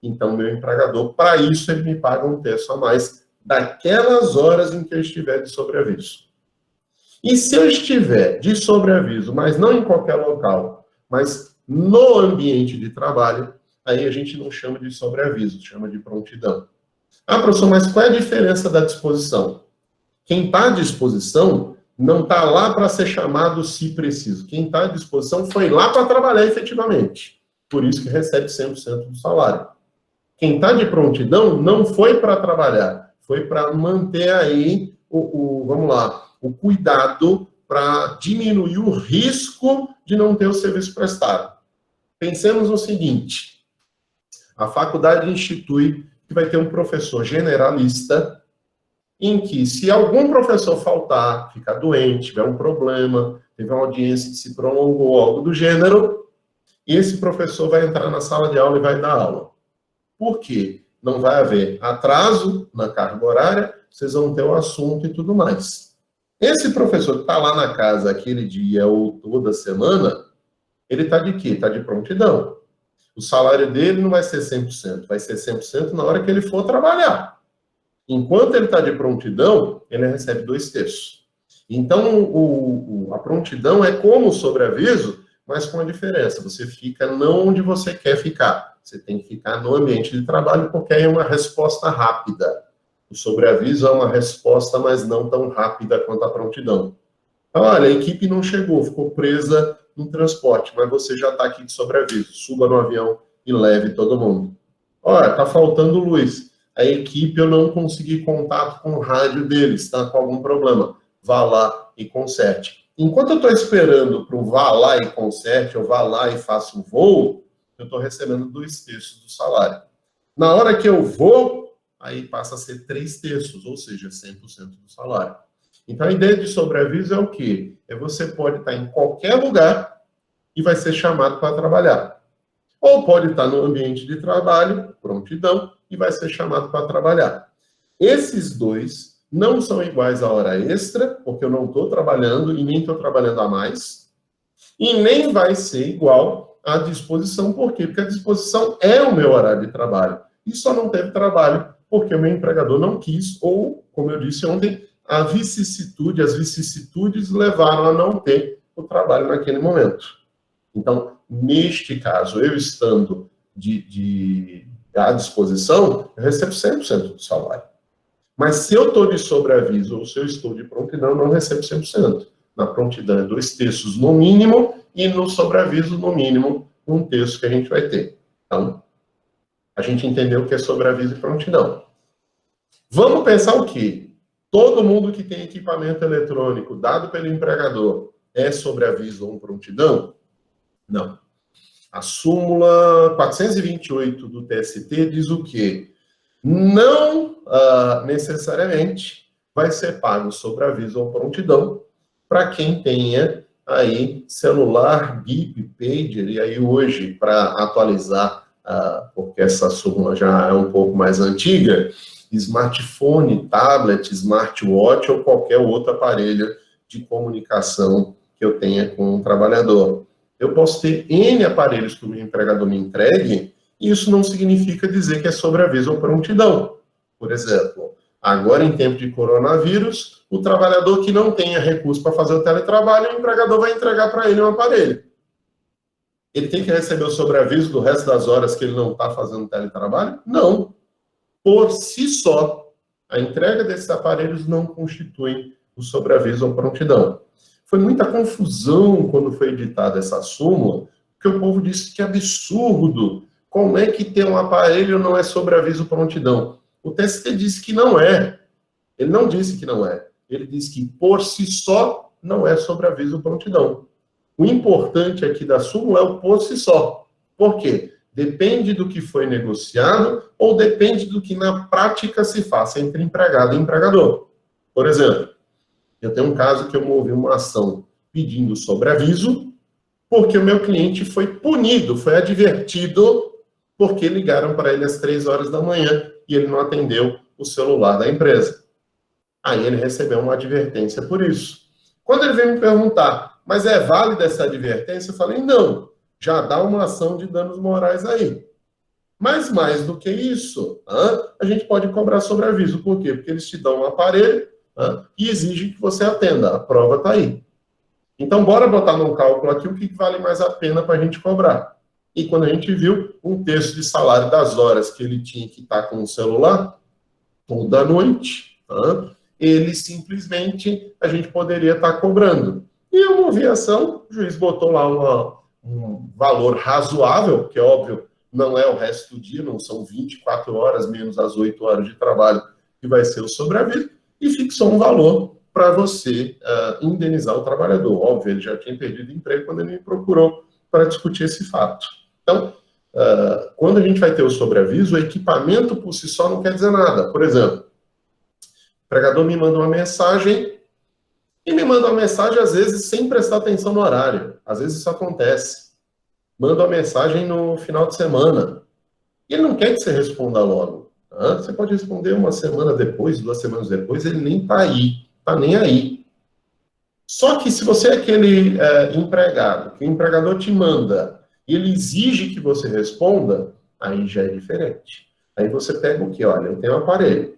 Então, meu empregador, para isso, ele me paga 1/3 a mais daquelas horas em que eu estiver de sobreaviso. E se eu estiver de sobreaviso, mas não em qualquer local, mas no ambiente de trabalho, aí a gente não chama de sobreaviso, chama de prontidão. Ah, professor, mas qual é a diferença da disposição? Quem está à disposição não está lá para ser chamado se preciso. Quem está à disposição foi lá para trabalhar efetivamente. Por isso que recebe 100% do salário. Quem está de prontidão não foi para trabalhar, foi para manter aí vamos lá, o cuidado para diminuir o risco de não ter o serviço prestado. Pensemos no seguinte, A faculdade institui que vai ter um professor generalista, em que, se algum professor faltar, ficar doente, tiver um problema, teve uma audiência que se prolongou, algo do gênero, esse professor vai entrar na sala de aula e vai dar aula. Por quê? Não vai haver atraso na carga horária, vocês vão ter o assunto e tudo mais. Esse professor que está lá na casa aquele dia ou toda semana, ele está de quê? Está de prontidão. O salário dele não vai ser 100%, vai ser 100% na hora que ele for trabalhar. Enquanto ele está de prontidão, ele recebe 2/3. Então, a prontidão é como o sobreaviso, mas com a diferença. Você fica não onde você quer ficar. Você tem que ficar no ambiente de trabalho, porque aí é uma resposta rápida. O sobreaviso é uma resposta, mas não tão rápida quanto a prontidão. Então, olha, a equipe não chegou, ficou presa no transporte, mas você já está aqui de sobreaviso. Suba no avião e leve todo mundo. Olha, está faltando luz. A equipe, eu não consegui contato com o rádio deles, está com algum problema. Vá lá e conserte. Enquanto eu estou esperando para o vá lá e conserte, ou vá lá e faça o voo, eu estou recebendo 2/3 do salário. Na hora que eu vou, aí passa a ser 3/3, ou seja, 100% do salário. Então, a ideia de sobreaviso é o quê? Você pode estar em qualquer lugar e vai ser chamado para trabalhar. Ou pode estar no ambiente de trabalho, prontidão, e vai ser chamado para trabalhar. Esses dois não são iguais à hora extra, porque eu não estou trabalhando e nem estou trabalhando a mais, e nem vai ser igual à disposição. Por quê? Porque a disposição é o meu horário de trabalho. E só não teve trabalho porque o meu empregador não quis, ou, como eu disse ontem, as vicissitudes levaram a não ter o trabalho naquele momento. Então, neste caso, eu estando à disposição, eu recebo 100% do salário. Mas se eu estou de sobreaviso ou se eu estou de prontidão, eu não recebo 100%. Na prontidão é 2/3 no mínimo e no sobreaviso, no mínimo, 1/3 que a gente vai ter. Então, a gente entendeu o que é sobreaviso e prontidão. Vamos pensar o quê? Todo mundo que tem equipamento eletrônico dado pelo empregador é sobreaviso ou prontidão? Não. A súmula 428 do TST diz o quê? Não necessariamente vai ser pago sobreaviso ou prontidão para quem tenha aí celular, BIP, pager, e aí hoje, para atualizar, porque essa súmula já é um pouco mais antiga, smartphone, tablet, smartwatch ou qualquer outro aparelho de comunicação que eu tenha com um trabalhador. Eu posso ter N aparelhos que o meu empregador me entregue, e isso não significa dizer que é sobreaviso ou prontidão. Por exemplo, agora em tempo de coronavírus, o trabalhador que não tenha recurso para fazer o teletrabalho, o empregador vai entregar para ele um aparelho. Ele tem que receber o sobreaviso do resto das horas que ele não está fazendo teletrabalho? Não. Por si só, a entrega desses aparelhos não constitui o sobreaviso ou prontidão. Foi muita confusão quando foi editada essa súmula, porque o povo disse que absurdo, como é que ter um aparelho não é sobreaviso ou prontidão? O TST disse que não é. Ele não disse que não é. Ele disse que por si só não é sobreaviso ou prontidão. O importante aqui da súmula é o por si só. Por quê? Depende do que foi negociado ou depende do que na prática se faça entre empregado e empregador. Por exemplo, eu tenho um caso que eu movi uma ação pedindo sobreaviso porque o meu cliente foi punido, foi advertido porque ligaram para ele às 3 horas da manhã e ele não atendeu o celular da empresa. Aí ele recebeu uma advertência por isso. Quando ele veio me perguntar, mas é válida essa advertência? Eu falei, não. Já dá uma ação de danos morais aí. Mas mais do que isso, a gente pode cobrar sobreaviso. Por quê? Porque eles te dão um aparelho e exigem que você atenda. A prova está aí. Então, bora botar num cálculo aqui o que vale mais a pena para a gente cobrar. E quando a gente viu 1/3 de salário das horas que ele tinha que estar com o celular, toda noite, ele simplesmente, a gente poderia estar cobrando. E eu movi a ação, o juiz botou lá um valor razoável, que é óbvio, não é o resto do dia, não são 24 horas menos as 8 horas de trabalho que vai ser o sobreaviso, e fixou um valor para você indenizar o trabalhador. Óbvio, ele já tinha perdido emprego quando ele me procurou para discutir esse fato. Então, quando a gente vai ter o sobreaviso, o equipamento por si só não quer dizer nada. Por exemplo, o empregador me manda uma mensagem, e me manda uma mensagem, às vezes, sem prestar atenção no horário. Às vezes isso acontece. Manda uma mensagem no final de semana. E ele não quer que você responda logo. Tá? Você pode responder uma semana depois, 2 semanas depois, ele nem está aí. Está nem aí. Só que se você é aquele empregado, que o empregador te manda, e ele exige que você responda, aí já é diferente. Aí você pega o quê? Olha, eu tenho um aparelho.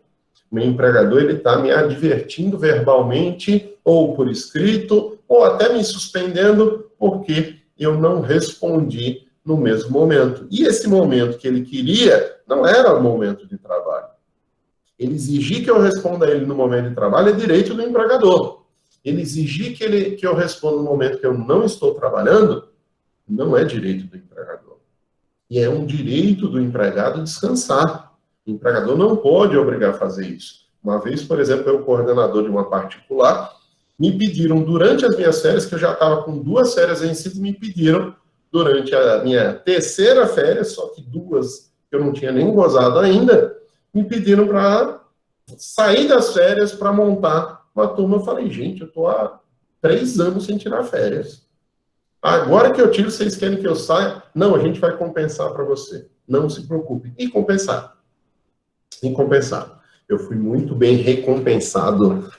Meu empregador, ele está me advertindo verbalmente, ou por escrito, ou até me suspendendo, porque eu não respondi no mesmo momento. E esse momento que ele queria não era o momento de trabalho. Ele exigir que eu responda a ele no momento de trabalho é direito do empregador. Ele exigir que eu responda no momento que eu não estou trabalhando não é direito do empregador. E é um direito do empregado descansar. O empregador não pode obrigar a fazer isso. Uma vez, por exemplo, eu, coordenador de uma particular, me pediram, durante as minhas férias, que eu já estava com 2 férias vencidas, me pediram, durante a minha 3ª férias, só que 2 que eu não tinha nem gozado ainda, me pediram para sair das férias para montar uma turma. Eu falei, gente, eu estou há 3 anos sem tirar férias. Agora que eu tiro, vocês querem que eu saia? Não, a gente vai compensar para você. Não se preocupe. E compensar. E compensar. Eu fui muito bem recompensado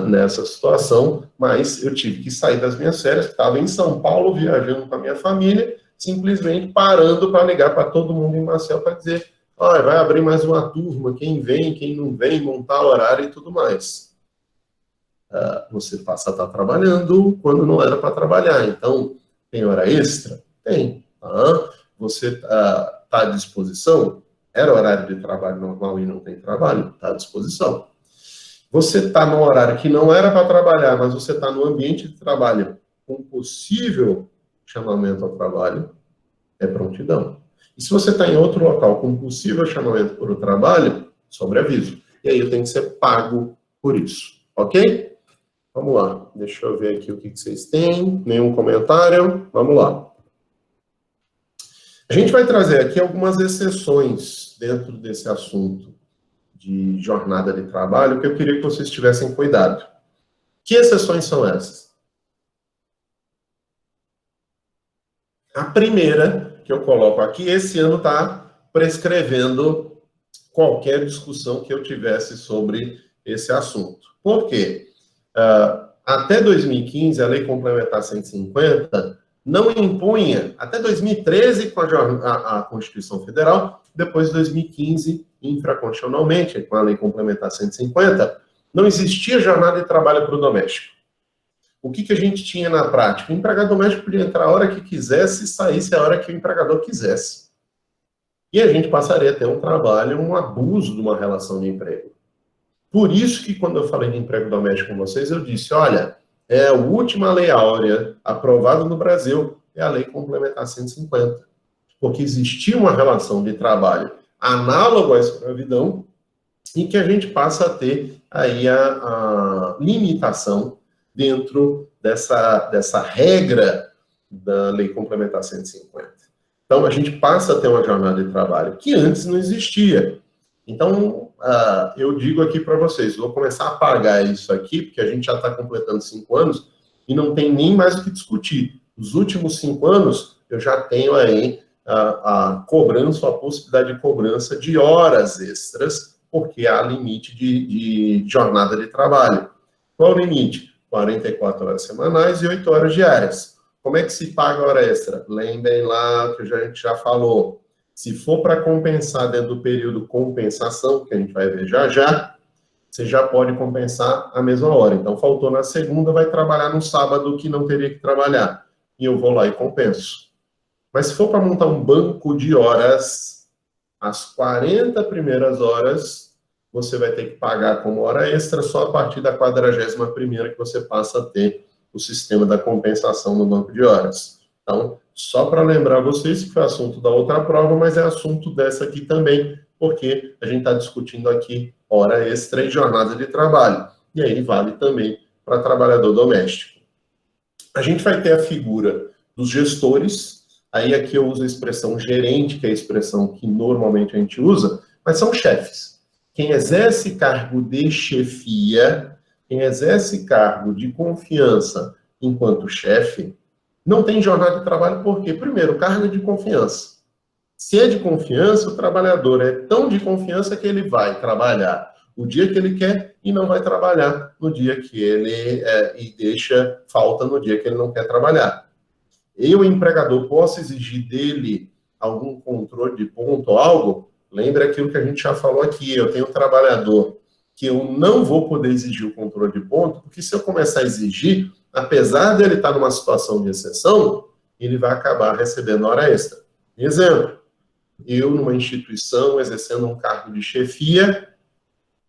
nessa situação, mas eu tive que sair das minhas férias, estava em São Paulo, viajando com a minha família, simplesmente parando para ligar para todo mundo em Marcel para dizer, vai abrir mais uma turma, quem vem, quem não vem, montar horário e tudo mais. Você passa a estar trabalhando quando não era para trabalhar. Então, tem hora extra? Tem. Você está à disposição? Era horário de trabalho normal e não tem trabalho? Está à disposição. Você está no horário que não era para trabalhar, mas você está no ambiente de trabalho com possível chamamento ao trabalho, é prontidão. E se você está em outro local com possível chamamento para o trabalho, sobreaviso. E aí eu tenho que ser pago por isso. Ok? Vamos lá. Deixa eu ver aqui o que vocês têm. Nenhum comentário? Vamos lá. A gente vai trazer aqui algumas exceções dentro desse assunto de jornada de trabalho que eu queria que vocês tivessem cuidado. Que exceções são essas? A primeira que eu coloco aqui, esse ano está prescrevendo qualquer discussão que eu tivesse sobre esse assunto. Por quê? Até 2015, a Lei Complementar 150 não impunha, até 2013 com a Constituição Federal, depois de 2015, infraconstitucionalmente, com a Lei Complementar 150, não existia jornada de trabalho para o doméstico. O que a gente tinha na prática? O empregado doméstico podia entrar a hora que quisesse e saísse a hora que o empregador quisesse. E a gente passaria a ter um trabalho, um abuso de uma relação de emprego. Por isso que quando eu falei de emprego doméstico com vocês, eu disse, olha, a última lei áurea aprovada no Brasil é a Lei Complementar 150. Porque existia uma relação de trabalho análoga à escravidão e que a gente passa a ter aí a limitação dentro dessa regra da Lei Complementar 150. Então, a gente passa a ter uma jornada de trabalho que antes não existia. Então, eu digo aqui para vocês, vou começar a apagar isso aqui, porque a gente já está completando 5 anos e não tem nem mais o que discutir. Os últimos 5 anos, eu já tenho aí a cobrança, a possibilidade de cobrança de horas extras, porque há limite de jornada de trabalho. Qual o limite? 44 horas semanais e 8 horas diárias. Como é que se paga a hora extra? Lembrem lá que a gente já falou. Se for para compensar dentro do período compensação, que a gente vai ver já, você já pode compensar a mesma hora. Então, faltou na segunda, vai trabalhar no sábado que não teria que trabalhar. E eu vou lá e compenso. Mas se for para montar um banco de horas, as 40 primeiras horas, você vai ter que pagar como hora extra só a partir da 41ª que você passa a ter o sistema da compensação no banco de horas. Então, só para lembrar vocês que foi assunto da outra prova, mas é assunto dessa aqui também, porque a gente está discutindo aqui hora extra e jornada de trabalho. E aí vale também para trabalhador doméstico. A gente vai ter a figura dos gestores. Aí aqui eu uso a expressão gerente, que é a expressão que normalmente a gente usa, mas são chefes. Quem exerce cargo de chefia, quem exerce cargo de confiança enquanto chefe, não tem jornada de trabalho, por quê? Primeiro, o cargo é de confiança. Se é de confiança, o trabalhador é tão de confiança que ele vai trabalhar o dia que ele quer e não vai trabalhar no dia que ele e deixa falta no dia que ele não quer trabalhar. Eu, empregador, posso exigir dele algum controle de ponto ou algo? Lembra aquilo que a gente já falou aqui, eu tenho um trabalhador que eu não vou poder exigir o controle de ponto, porque se eu começar a exigir, apesar dele estar numa situação de exceção, ele vai acabar recebendo hora extra. Exemplo, eu, numa instituição, exercendo um cargo de chefia,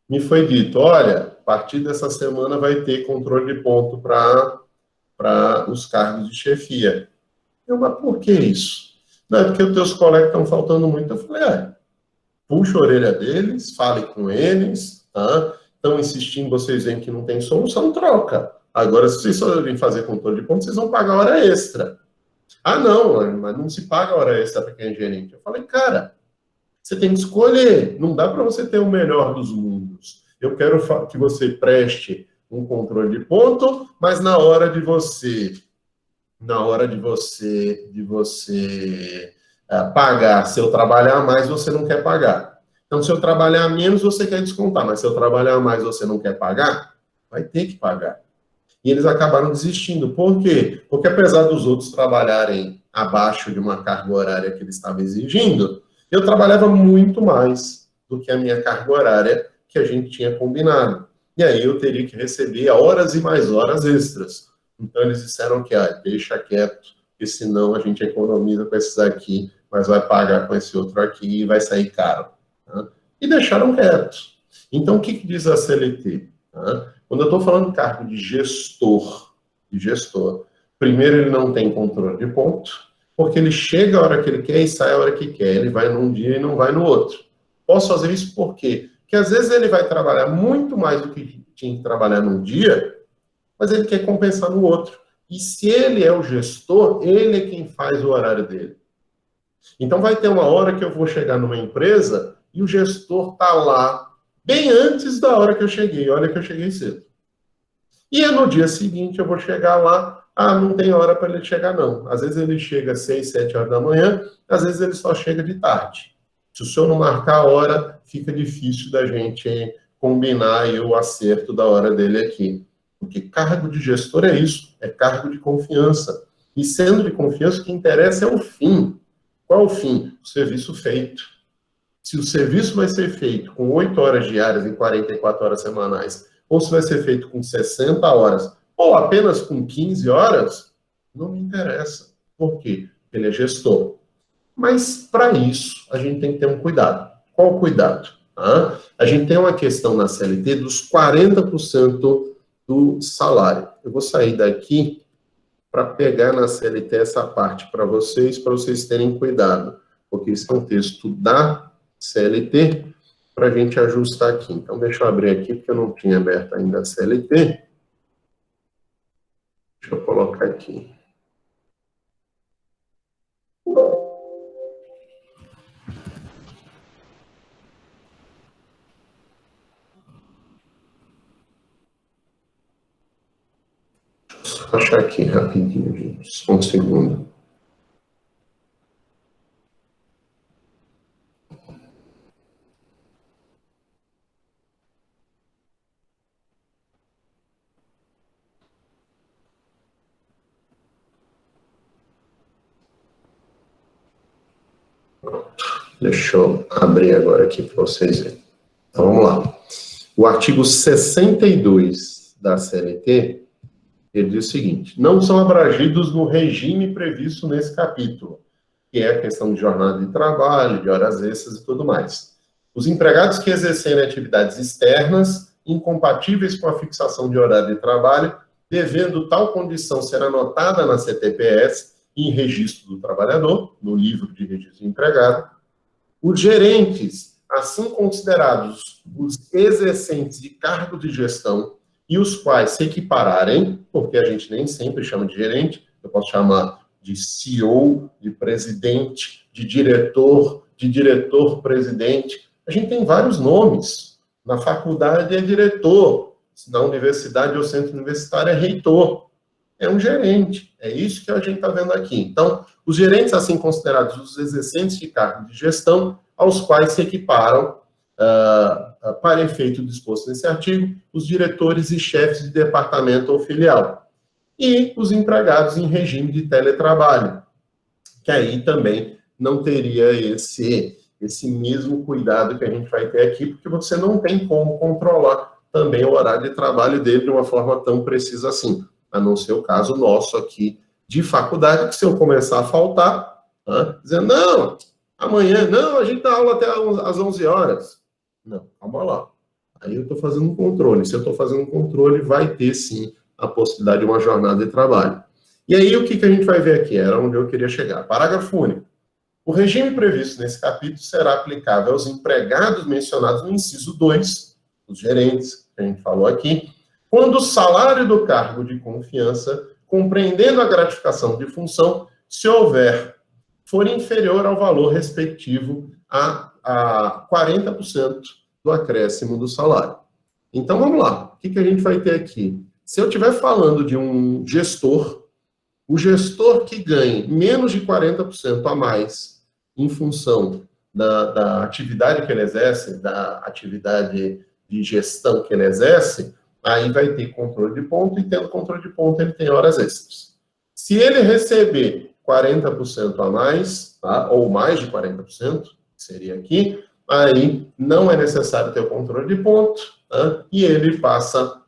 me foi dito, olha, a partir dessa semana vai ter controle de ponto para os cargos de chefia. Mas por que isso? Não, é porque os teus colegas estão faltando muito. Eu falei, puxa a orelha deles, fale com eles, tá? Estão insistindo, vocês veem que não tem solução, troca. Agora, se vocês forem fazer controle de ponto, vocês vão pagar hora extra. Ah, não, mas não se paga hora extra para quem é gerente. Eu falei, cara, você tem que escolher. Não dá para você ter o melhor dos mundos. Eu quero que você preste um controle de ponto, mas na hora de você pagar, se eu trabalhar mais, você não quer pagar. Então, se eu trabalhar menos, você quer descontar, mas se eu trabalhar mais, você não quer pagar, vai ter que pagar. E eles acabaram desistindo. Por quê? Porque apesar dos outros trabalharem abaixo de uma carga horária que eles estavam exigindo, eu trabalhava muito mais do que a minha carga horária que a gente tinha combinado. E aí eu teria que receber horas e mais horas extras. Então eles disseram que, deixa quieto, porque senão a gente economiza com esses aqui, mas vai pagar com esse outro aqui e vai sair caro. Tá? E deixaram quieto. Então o que diz a CLT? Tá? Quando eu estou falando de cargo de gestor, primeiro ele não tem controle de ponto, porque ele chega a hora que ele quer e sai a hora que quer. Ele vai num dia e não vai no outro. Posso fazer isso por quê? Porque às vezes ele vai trabalhar muito mais do que tinha que trabalhar num dia, mas ele quer compensar no outro. E se ele é o gestor, ele é quem faz o horário dele. Então vai ter uma hora que eu vou chegar numa empresa e o gestor está lá bem antes da hora que eu cheguei. Olha que eu cheguei cedo. E no dia seguinte eu vou chegar lá, não tem hora para ele chegar não. Às vezes ele chega às 6, 7 horas da manhã, às vezes ele só chega de tarde. Se o senhor não marcar a hora, fica difícil da gente combinar aí o acerto da hora dele aqui. Porque cargo de gestor é isso, é cargo de confiança. E sendo de confiança, o que interessa é o fim. Qual é o fim? O serviço feito. Se o serviço vai ser feito com 8 horas diárias em 44 horas semanais, ou se vai ser feito com 60 horas, ou apenas com 15 horas, não me interessa. Por quê? Ele é gestor. Mas, para isso, a gente tem que ter um cuidado. Qual o cuidado? A gente tem uma questão na CLT dos 40% do salário. Eu vou sair daqui para pegar na CLT essa parte para vocês terem cuidado, porque esse é um texto da CLT para a gente ajustar aqui. Então, deixa eu abrir aqui, porque eu não tinha aberto ainda a CLT. Deixa eu colocar aqui. Deixa eu achar aqui rapidinho, gente. Só um segundo. Deixa eu abrir agora aqui para vocês verem. Então, vamos lá. O artigo 62 da CLT, ele diz o seguinte: não são abrangidos no regime previsto nesse capítulo, que é a questão de jornada de trabalho, de horas extras e tudo mais. Os empregados que exercerem atividades externas, incompatíveis com a fixação de horário de trabalho, devendo tal condição ser anotada na CTPS, em registro do trabalhador, no livro de registro do empregado, os gerentes, assim considerados os exercentes de cargo de gestão e os quais se equipararem, porque a gente nem sempre chama de gerente, eu posso chamar de CEO, de presidente, de diretor-presidente. A gente tem vários nomes. Na faculdade é diretor, na universidade ou centro universitário é reitor. É um gerente. É isso que a gente está vendo aqui. Então, os gerentes, assim considerados os exercentes de cargo de gestão, aos quais se equiparam, para efeito disposto nesse artigo, os diretores e chefes de departamento ou filial. E os empregados em regime de teletrabalho, que aí também não teria esse mesmo cuidado que a gente vai ter aqui, porque você não tem como controlar também o horário de trabalho dele de uma forma tão precisa assim, a não ser o caso nosso aqui de faculdade, que se eu começar a faltar, dizendo, não, amanhã, não, a gente dá aula até às 11 horas. Não, calma lá. Aí eu estou fazendo um controle. Se eu estou fazendo um controle, vai ter, sim, a possibilidade de uma jornada de trabalho. E aí, o que a gente vai ver aqui? Era onde eu queria chegar. Parágrafo único. O regime previsto nesse capítulo será aplicável aos empregados mencionados no inciso 2, os gerentes, que a gente falou aqui, quando o salário do cargo de confiança, compreendendo a gratificação de função, se for inferior ao valor respectivo a 40% do acréscimo do salário. Então, vamos lá. O que a gente vai ter aqui? Se eu estiver falando de um gestor, o gestor que ganhe menos de 40% a mais em função da atividade que ele exerce, da atividade de gestão que ele exerce, aí vai ter controle de ponto, e tendo controle de ponto, ele tem horas extras. Se ele receber 40% a mais, tá? Ou mais de 40%, que seria aqui, aí não é necessário ter o controle de ponto, tá? E ele passa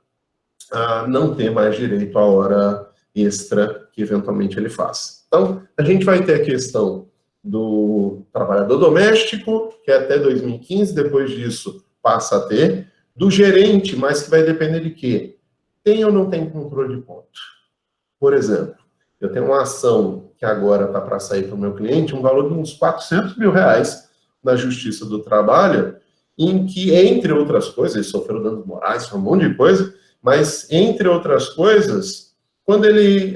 a não ter mais direito à hora extra que eventualmente ele faça. Então, a gente vai ter a questão do trabalhador doméstico, que é até 2015, depois disso passa a ter, do gerente, mas que vai depender de quê? Tem ou não tem controle de ponto? Por exemplo, eu tenho uma ação que agora está para sair para o meu cliente, um valor de uns R$400 mil na Justiça do Trabalho, em que, entre outras coisas, ele sofreu danos morais, um monte de coisa, mas, entre outras coisas, quando ele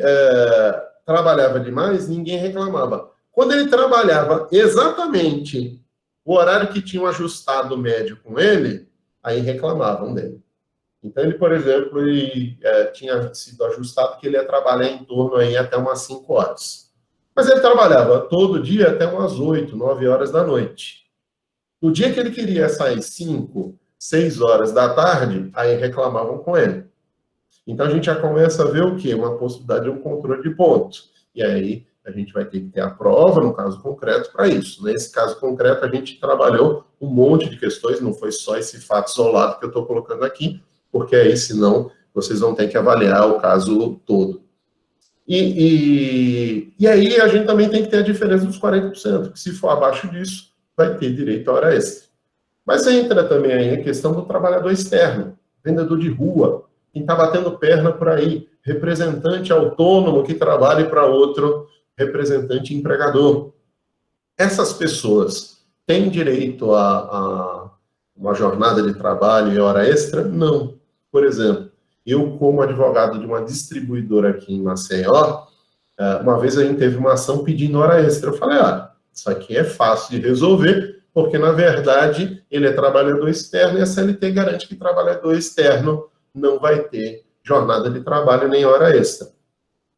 trabalhava demais, ninguém reclamava. Quando ele trabalhava exatamente o horário que tinham ajustado médio com ele, aí reclamavam dele. Então, ele, por exemplo, tinha sido ajustado que ele ia trabalhar em torno aí até umas 5 horas. Mas ele trabalhava todo dia até umas 8, 9 horas da noite. No dia que ele queria sair 5, 6 horas da tarde, aí reclamavam com ele. Então, a gente já começa a ver o quê? Uma possibilidade de um controle de pontos. E aí, a gente vai ter que ter a prova, no caso concreto, para isso. Nesse caso concreto, a gente trabalhou um monte de questões, não foi só esse fato isolado que eu estou colocando aqui, porque aí, senão, vocês vão ter que avaliar o caso todo. E aí, a gente também tem que ter a diferença dos 40%, que se for abaixo disso, vai ter direito à hora extra. Mas entra também aí a questão do trabalhador externo, vendedor de rua, quem está batendo perna por aí, representante autônomo que trabalhe para outro representante empregador. Essas pessoas têm direito a uma jornada de trabalho e hora extra? Não. Por exemplo, eu, como advogado de uma distribuidora aqui em Maceió, uma vez a gente teve uma ação pedindo hora extra. Eu falei, isso aqui é fácil de resolver, porque, na verdade, ele é trabalhador externo e a CLT garante que trabalhador externo não vai ter jornada de trabalho nem hora extra.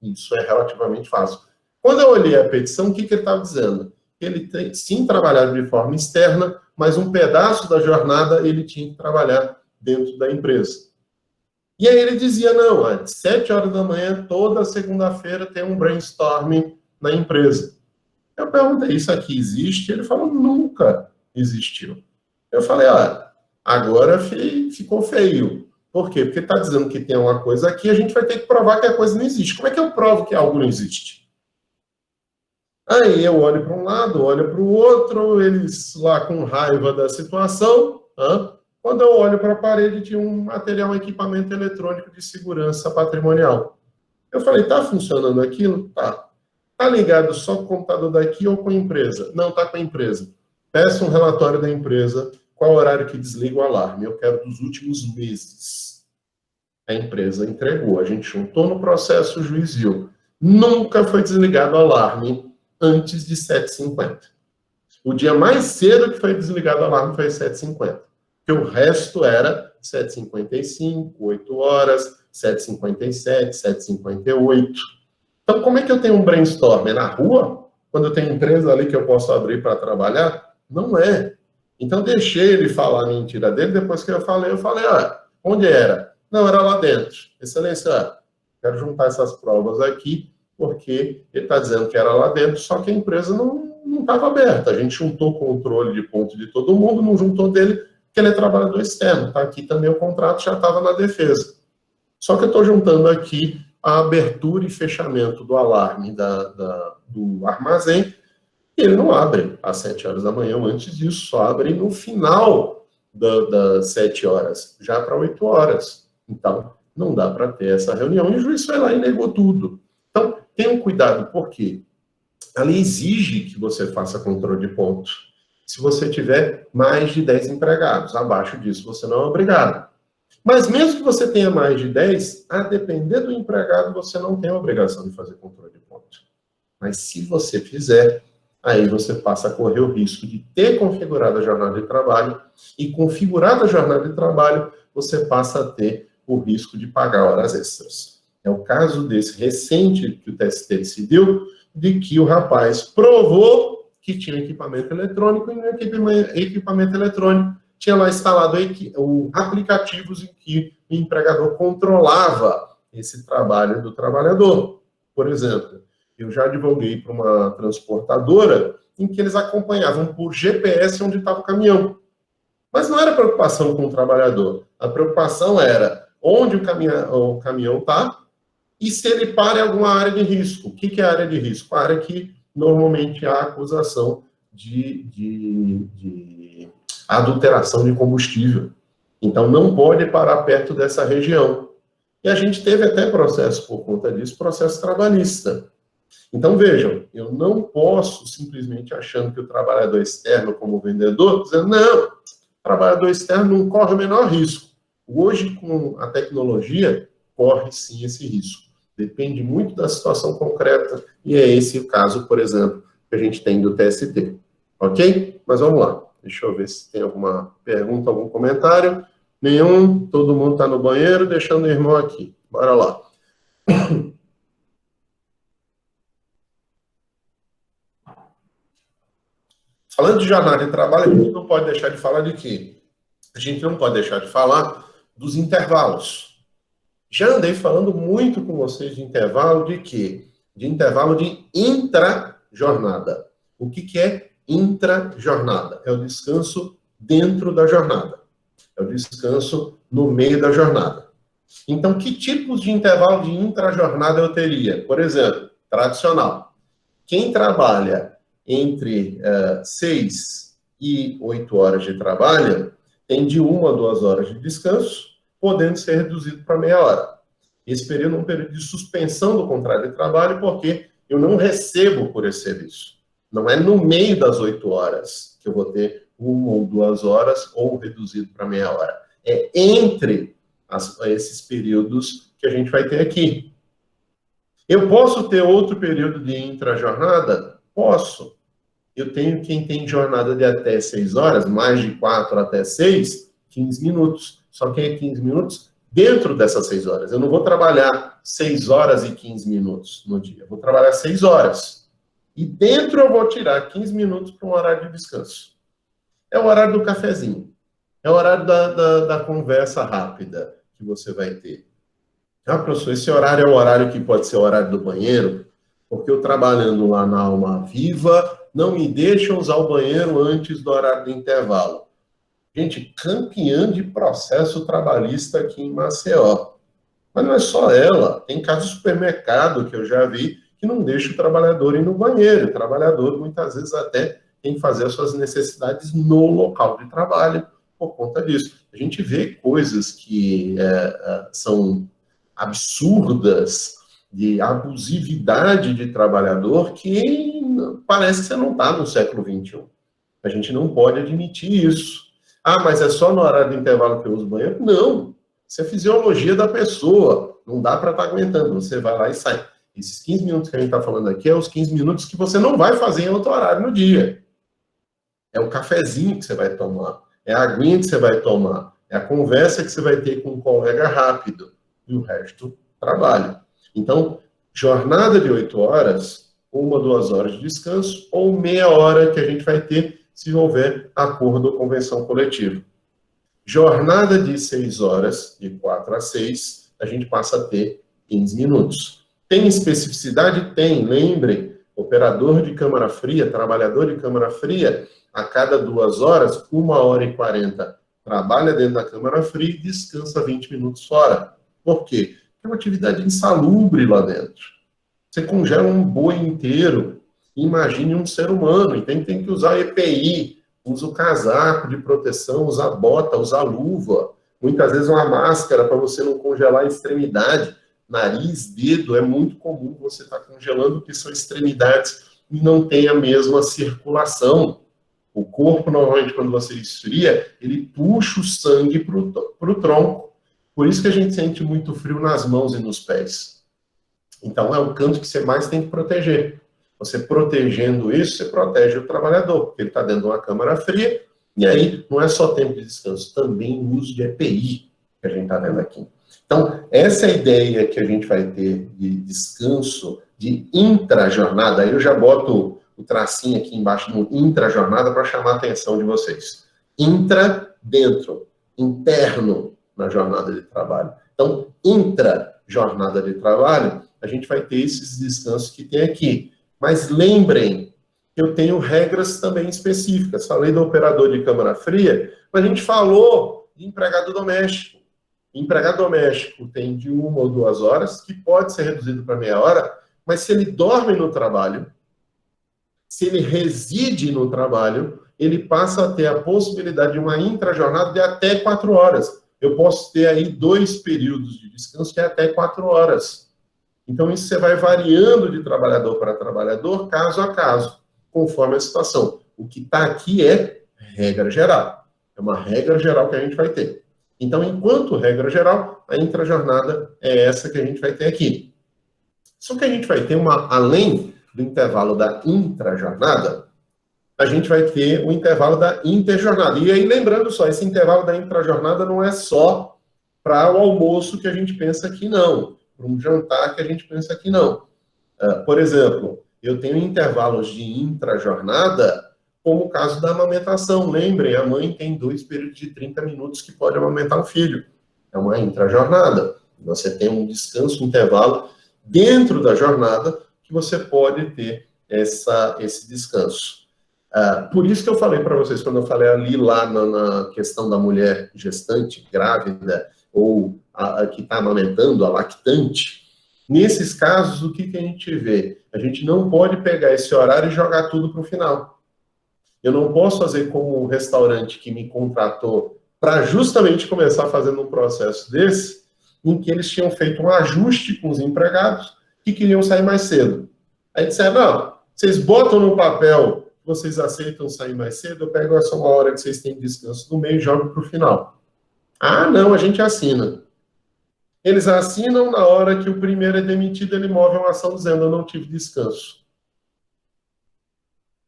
Isso é relativamente fácil. Quando eu olhei a petição, o que ele estava dizendo? Ele tem, sim, trabalhado de forma externa, mas um pedaço da jornada ele tinha que trabalhar dentro da empresa. E aí ele dizia, não, às 7 horas da manhã, toda segunda-feira tem um brainstorming na empresa. Eu perguntei, isso aqui existe? Ele falou, nunca existiu. Eu falei, agora ficou feio. Por quê? Porque está dizendo que tem uma coisa aqui, a gente vai ter que provar que a coisa não existe. Como é que eu provo que algo não existe? Aí eu olho para um lado, olho para o outro, eles lá com raiva da situação. Quando eu olho para a parede, tinha um material, um equipamento eletrônico de segurança patrimonial. Eu falei, está funcionando aquilo? Tá. Está ligado só com o computador daqui ou com a empresa? Não, está com a empresa. Peça um relatório da empresa, qual horário que desliga o alarme? Eu quero dos últimos meses. A empresa entregou, a gente juntou no processo, o juiz viu. nunca foi desligado o alarme antes de 7h50. O dia mais cedo que foi desligado o alarme foi às 7h50. Porque o resto era 7h55, 8 horas, 7h57, 7h58. Então, como é que eu tenho um brainstorm? É na rua? Quando eu tenho empresa ali que eu posso abrir para trabalhar? Não é. Então, deixei ele falar a mentira dele. Depois que eu falei, onde era? Não, era lá dentro. Excelência, quero juntar essas provas aqui, porque ele está dizendo que era lá dentro, só que a empresa não estava aberta. A gente juntou o controle de ponto de todo mundo, não juntou dele, porque ele é trabalhador externo. Tá? Aqui também o contrato já estava na defesa. Só que eu estou juntando aqui a abertura e fechamento do alarme do armazém, e ele não abre às 7 horas da manhã, antes disso, só abre no final das 7 horas, já para 8 horas. Então, não dá para ter essa reunião, e o juiz foi lá e negou tudo. Então, tenham cuidado, porque a lei exige que você faça controle de pontos. Se você tiver mais de 10 empregados, abaixo disso você não é obrigado. Mas mesmo que você tenha mais de 10, a depender do empregado, você não tem a obrigação de fazer controle de pontos. Mas se você fizer, aí você passa a correr o risco de ter configurado a jornada de trabalho, e configurada a jornada de trabalho, você passa a ter o risco de pagar horas extras. É o caso desse recente que o TST decidiu, de que o rapaz provou que tinha equipamento eletrônico, e no equipamento eletrônico tinha lá instalado aplicativos em que o empregador controlava esse trabalho do trabalhador. Por exemplo, eu já advoguei para uma transportadora em que eles acompanhavam por GPS onde estava o caminhão. Mas não era preocupação com o trabalhador. A preocupação era onde o caminhão está e se ele para em alguma área de risco. O que é a área de risco? A área que normalmente há acusação de adulteração de combustível. Então, não pode parar perto dessa região. E a gente teve até processo por conta disso, processo trabalhista. Então, vejam, eu não posso simplesmente achando que o trabalhador externo, como vendedor, dizendo, não, o trabalhador externo não corre o menor risco. Hoje, com a tecnologia, corre sim esse risco. Depende muito da situação concreta, e é esse o caso, por exemplo, que a gente tem do TST. Ok? Mas vamos lá. Deixa eu ver se tem alguma pergunta, algum comentário. Nenhum, todo mundo está no banheiro, deixando o irmão aqui. Bora lá. Falando de jornada de trabalho, a gente não pode deixar de falar de quê? A gente não pode deixar de falar dos intervalos. Já andei falando muito com vocês de intervalo de quê? De intervalo de intra-jornada. O que é intra-jornada? É o descanso dentro da jornada. É o descanso no meio da jornada. Então, que tipos de intervalo de intra-jornada eu teria? Por exemplo, tradicional. Quem trabalha entre 6 e 8 horas de trabalho tem de 1 a 2 horas de descanso, podendo ser reduzido para meia hora. Esse período é um período de suspensão do contrato de trabalho, porque eu não recebo por esse serviço. Não é no meio das 8 horas que eu vou ter 1 ou 2 horas, ou reduzido para meia hora. É entre esses períodos que a gente vai ter aqui. Eu posso ter outro período de intra-jornada? Posso. Eu tenho quem tem jornada de até 6 horas, mais de 4 até 6, 15 minutos. Só que é 15 minutos dentro dessas 6 horas. Eu não vou trabalhar 6 horas e 15 minutos no dia. Eu vou trabalhar 6 horas. E dentro eu vou tirar 15 minutos para um horário de descanso. É o horário do cafezinho. É o horário da conversa rápida que você vai ter. Ah, professor, esse horário é o horário que pode ser o horário do banheiro? Porque eu trabalhando lá na Alma Viva, não me deixam usar o banheiro antes do horário do intervalo. Gente, campeã de processo trabalhista aqui em Maceió. Mas não é só ela. Tem caso de supermercado que eu já vi que não deixa o trabalhador ir no banheiro. O trabalhador, muitas vezes, até tem que fazer as suas necessidades no local de trabalho por conta disso. A gente vê coisas que são absurdas, de abusividade de trabalhador, que parece que você não está no século XXI. A gente não pode admitir isso. Ah, mas é só no horário do intervalo que eu uso o banheiro? Não. Isso é fisiologia da pessoa. Não dá para estar aguentando. Você vai lá e sai. Esses 15 minutos que a gente está falando aqui é os 15 minutos que você não vai fazer em outro horário no dia. É o cafezinho que você vai tomar, é a aguinha que você vai tomar, é a conversa que você vai ter com um colega rápido, e o resto, trabalho. Então, jornada de 8 horas, 1, 2 horas de descanso, ou meia hora que a gente vai ter se houver acordo ou convenção coletiva. Jornada de 6 horas, de 4 a 6, a gente passa a ter 15 minutos. Tem especificidade? Tem. Lembrem, operador de câmara fria, trabalhador de câmara fria, a cada 2 horas, 1 hora e 40, trabalha dentro da câmara fria e descansa 20 minutos fora. Por quê? Porque é uma atividade insalubre lá dentro. Você congela um boi inteiro, imagine um ser humano, então tem que usar EPI, usa o casaco de proteção, usa a bota, usa a luva, muitas vezes uma máscara para você não congelar a extremidade, nariz, dedo, é muito comum você estar congelando, porque são extremidades e não tem a mesma circulação. O corpo, normalmente, quando você esfria, ele puxa o sangue para o tronco. Por isso que a gente sente muito frio nas mãos e nos pés. Então, é o canto que você mais tem que proteger. Você protegendo isso, você protege o trabalhador, porque ele está dentro de uma câmara fria, e aí não é só tempo de descanso, também o uso de EPI, que a gente está vendo aqui. Então, essa é a ideia que a gente vai ter de descanso, de intra-jornada. Aí eu já boto o tracinho aqui embaixo no intra-jornada para chamar a atenção de vocês. Intra, dentro, interno na jornada de trabalho. Então, intra-jornada de trabalho, a gente vai ter esses descansos que tem aqui. Mas lembrem, eu tenho regras também específicas. Falei do operador de câmara fria, mas a gente falou de empregado doméstico. Empregado doméstico tem de 1 ou 2 horas, que pode ser reduzido para meia hora, mas se ele dorme no trabalho, se ele reside no trabalho, ele passa a ter a possibilidade de uma intrajornada de até 4 horas. Eu posso ter aí 2 períodos de descanso que é até 4 horas. Então, isso você vai variando de trabalhador para trabalhador, caso a caso, conforme a situação. O que está aqui é regra geral. É uma regra geral que a gente vai ter. Então, enquanto regra geral, a intrajornada é essa que a gente vai ter aqui. Só que a gente vai ter além do intervalo da intrajornada, a gente vai ter o intervalo da interjornada. E aí, lembrando só, esse intervalo da intrajornada não é só para o almoço que a gente pensa aqui, não. Para um jantar que a gente pensa aqui, não. Por exemplo, eu tenho intervalos de intrajornada, como o caso da amamentação. Lembrem, a mãe tem 2 períodos de 30 minutos que pode amamentar o filho. É uma intrajornada. Você tem um descanso, um intervalo dentro da jornada que você pode ter esse descanso. Por isso que eu falei para vocês, quando eu falei ali lá na questão da mulher gestante, grávida, ou que está amamentando, a lactante, nesses casos, o que a gente vê? A gente não pode pegar esse horário e jogar tudo para o final. Eu não posso fazer como um restaurante que me contratou para justamente começar fazendo um processo desse, em que eles tinham feito um ajuste com os empregados que queriam sair mais cedo. Aí disseram, não, vocês botam no papel que vocês aceitam sair mais cedo, eu pego essa 1 hora que vocês têm descanso no meio e jogo para o final. Ah, não, a gente assina. Eles assinam na hora que o primeiro é demitido, ele move uma ação dizendo, eu não tive descanso.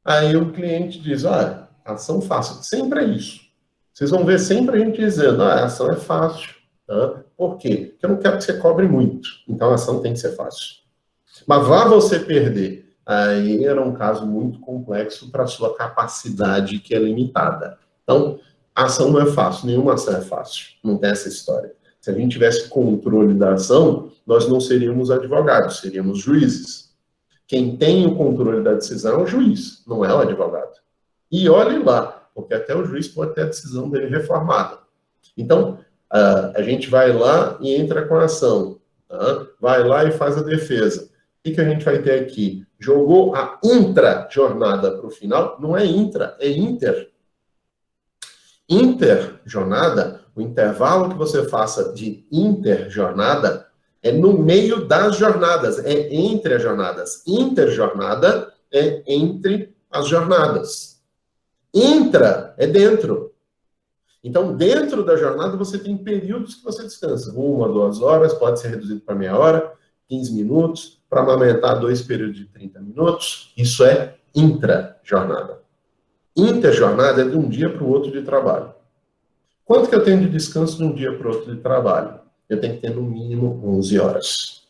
Aí o cliente diz, ação fácil. Sempre é isso. Vocês vão ver sempre a gente dizendo, a ação é fácil. Tá? Por quê? Porque eu não quero que você cobre muito. Então a ação tem que ser fácil. Mas vá você perder. Aí era um caso muito complexo para a sua capacidade, que é limitada. Então, a ação não é fácil. Nenhuma ação é fácil. Não tem essa história. Se a gente tivesse controle da ação, nós não seríamos advogados, seríamos juízes. Quem tem o controle da decisão é o juiz, não é o advogado. E olhe lá, porque até o juiz pode ter a decisão dele reformada. Então, a gente vai lá e entra com a ação. Tá? Vai lá e faz a defesa. O que a gente vai ter aqui? Jogou a intra-jornada para o final, não é intra, é inter. Interjornada, o intervalo que você faça de interjornada é no meio das jornadas, é entre as jornadas. Interjornada é entre as jornadas. Intra é dentro. Então, dentro da jornada, você tem períodos que você descansa. 1 a 2 horas, pode ser reduzido para meia hora, 15 minutos, para amamentar 2 períodos de 30 minutos, isso é intra-jornada. Interjornada é de um dia para o outro de trabalho. Quanto que eu tenho de descanso de um dia para o outro de trabalho? Eu tenho que ter no mínimo 11 horas.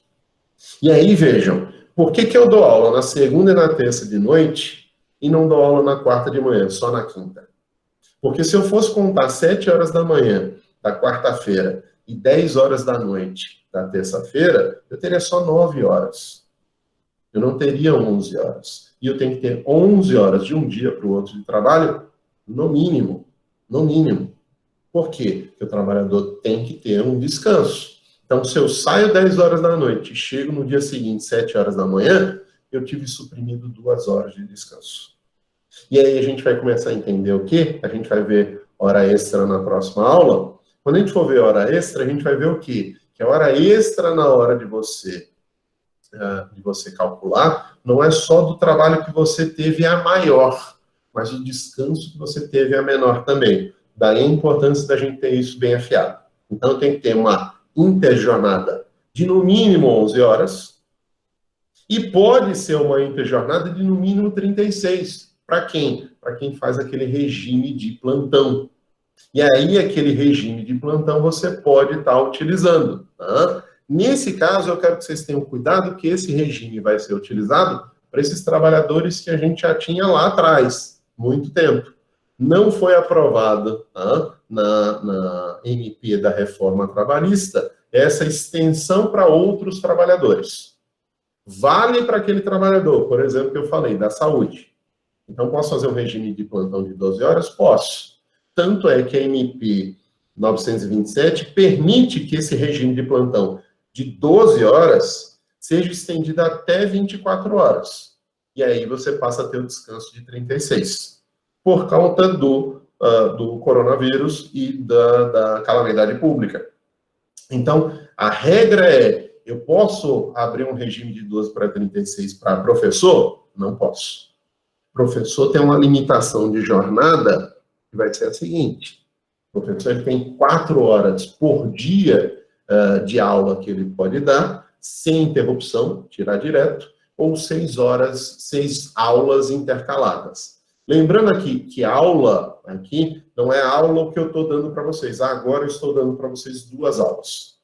E aí, vejam, por que eu dou aula na segunda e na terça de noite e não dou aula na quarta de manhã, só na quinta? Porque se eu fosse contar 7 horas da manhã da quarta-feira e 10 horas da noite da terça-feira, eu teria só 9 horas. Eu não teria 11 horas. E eu tenho que ter 11 horas de um dia para o outro de trabalho, no mínimo. No mínimo. Por quê? Porque o trabalhador tem que ter um descanso. Então, se eu saio 10 horas da noite e chego no dia seguinte, 7 horas da manhã, eu tive suprimido 2 horas de descanso. E aí a gente vai começar a entender o quê? A gente vai ver hora extra na próxima aula. Quando a gente for ver hora extra, a gente vai ver o quê? Que a hora extra na hora de você calcular, não é só do trabalho que você teve a maior, mas o descanso que você teve a menor também. Daí a importância da gente ter isso bem afiado. Então tem que ter uma interjornada de no mínimo 11 horas e pode ser uma interjornada de no mínimo 36. Para quem? Para quem faz aquele regime de plantão. E aí aquele regime de plantão você pode estar utilizando, tá? Nesse caso, eu quero que vocês tenham cuidado que esse regime vai ser utilizado para esses trabalhadores que a gente já tinha lá atrás, muito tempo. Não foi aprovado, tá, na MP da reforma trabalhista essa extensão para outros trabalhadores. Vale para aquele trabalhador, por exemplo, que eu falei, da saúde. Então, posso fazer um regime de plantão de 12 horas? Posso. Tanto é que a MP 927 permite que esse regime de plantão de 12 horas seja estendida até 24 horas. E aí você passa a ter o descanso de 36. Por conta do coronavírus e da calamidade pública. Então, a regra é, eu posso abrir um regime de 12 para 36 para professor? Não posso. Professor tem uma limitação de jornada que vai ser a seguinte. O professor ele tem 4 horas por dia de aula que ele pode dar, sem interrupção, tirar direto, ou 6 aulas intercaladas. Lembrando aqui que aula aqui não é a aula que eu estou dando para vocês. Agora eu estou dando para vocês 2 aulas.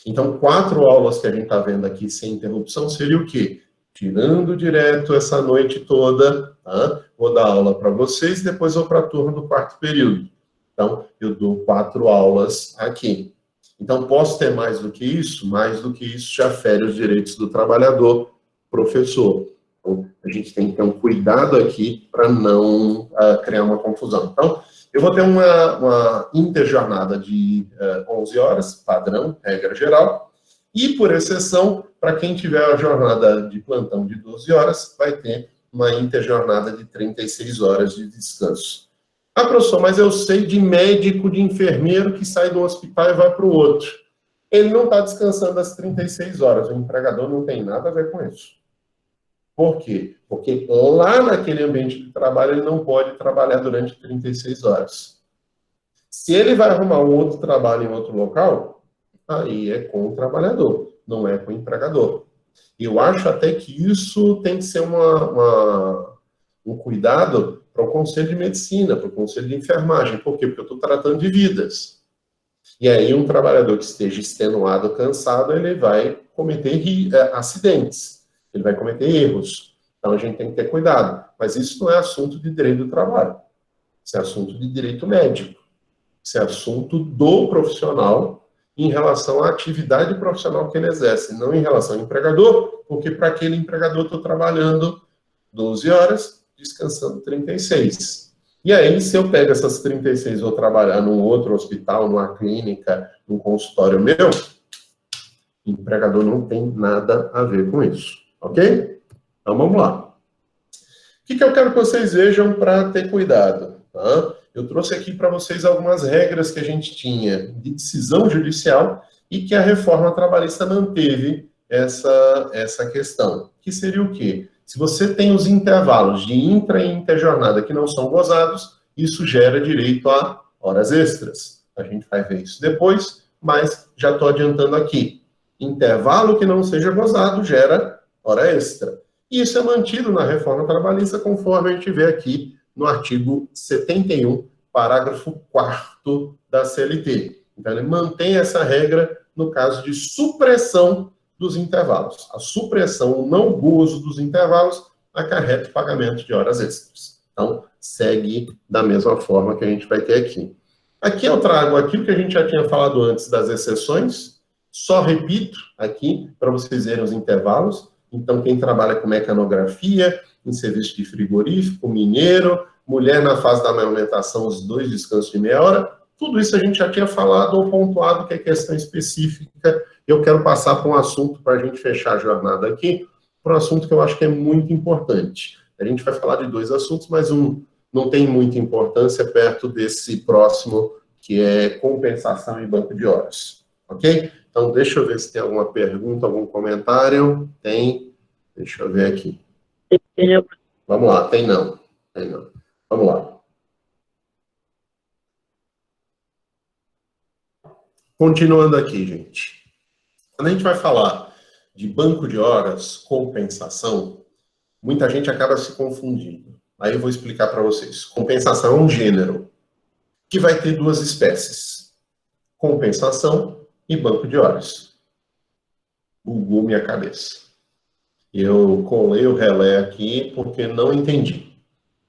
Então, 4 aulas que a gente está vendo aqui sem interrupção seria o quê? Tirando direto essa noite toda, tá? Vou dar aula para vocês, depois vou para a turma do 4º período. Então, eu dou 4 aulas aqui. Então, posso ter mais do que isso? Mais do que isso já fere os direitos do trabalhador, professor. Então, a gente tem que ter um cuidado aqui para não criar uma confusão. Então, eu vou ter uma interjornada de 11 horas, padrão, regra geral, e, por exceção, para quem tiver a jornada de plantão de 12 horas, vai ter uma interjornada de 36 horas de descanso. Ah, professor, mas eu sei de médico, de enfermeiro que sai do hospital e vai para o outro. Ele não está descansando as 36 horas, o empregador não tem nada a ver com isso. Por quê? Porque lá naquele ambiente de trabalho ele não pode trabalhar durante 36 horas. Se ele vai arrumar um outro trabalho em outro local, aí é com o trabalhador, não é com o empregador. Eu acho até que isso tem que ser um cuidado para o Conselho de Medicina, para o Conselho de Enfermagem. Por quê? Porque eu estou tratando de vidas. E aí um trabalhador que esteja extenuado, cansado, ele vai cometer acidentes, ele vai cometer erros. Então a gente tem que ter cuidado. Mas isso não é assunto de direito do trabalho. Isso é assunto de direito médico. Isso é assunto do profissional em relação à atividade profissional que ele exerce, não em relação ao empregador, porque para aquele empregador eu estou trabalhando 12 horas, descansando 36. E aí, se eu pego essas 36 e vou trabalhar num outro hospital, numa clínica, num consultório meu, o empregador não tem nada a ver com isso, ok? Então, vamos lá. O que eu quero que vocês vejam para ter cuidado, tá? Eu trouxe aqui para vocês algumas regras que a gente tinha de decisão judicial e que a reforma trabalhista manteve essa questão. Que seria o quê? Se você tem os intervalos de intra e interjornada que não são gozados, isso gera direito a horas extras. A gente vai ver isso depois, mas já estou adiantando aqui. Intervalo que não seja gozado gera hora extra. E isso é mantido na reforma trabalhista, conforme a gente vê aqui no artigo 71, parágrafo 4º da CLT. Então, ele mantém essa regra no caso de supressão dos intervalos. A supressão, o não gozo dos intervalos, acarreta o pagamento de horas extras. Então, segue da mesma forma que a gente vai ter aqui. Aqui eu trago aquilo que a gente já tinha falado antes das exceções, só repito aqui para vocês verem os intervalos. Então, quem trabalha com mecanografia, em serviço de frigorífico, mineiro, mulher na fase da amamentação, os 2 descansos de meia hora, tudo isso a gente já tinha falado ou pontuado que é questão específica. Eu quero passar para um assunto para a gente fechar a jornada aqui, para um assunto que eu acho que é muito importante. A gente vai falar de 2 assuntos, mas um não tem muita importância perto desse próximo, que é compensação em banco de horas. Ok? Então, deixa eu ver se tem alguma pergunta, algum comentário. Tem. Deixa eu ver aqui. Vamos lá, tem não. Tem não. Vamos lá. Continuando aqui, gente. Quando a gente vai falar de banco de horas, compensação, muita gente acaba se confundindo. Aí eu vou explicar para vocês. Compensação é um gênero que vai ter 2 espécies. Compensação e banco de horas. Bugou minha cabeça. Eu colei o relé aqui porque não entendi.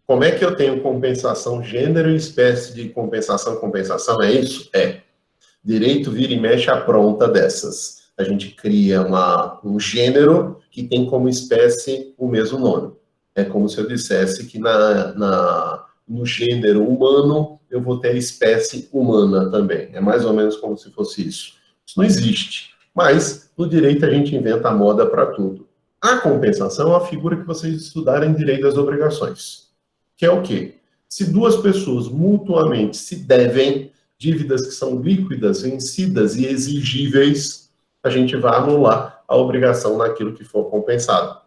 Como é que eu tenho compensação, gênero e espécie de compensação? Compensação é isso? É. Direito vira e mexe apronta dessas. A gente cria um gênero que tem como espécie o mesmo nome. É como se eu dissesse que no gênero humano eu vou ter a espécie humana também. É mais ou menos como se fosse isso. Isso não existe. Mas no direito a gente inventa a moda para tudo. A compensação é uma figura que vocês estudaram em direito das obrigações. Que é o quê? Se 2 pessoas mutuamente se devem dívidas que são líquidas, vencidas e exigíveis, a gente vai anular a obrigação naquilo que for compensado.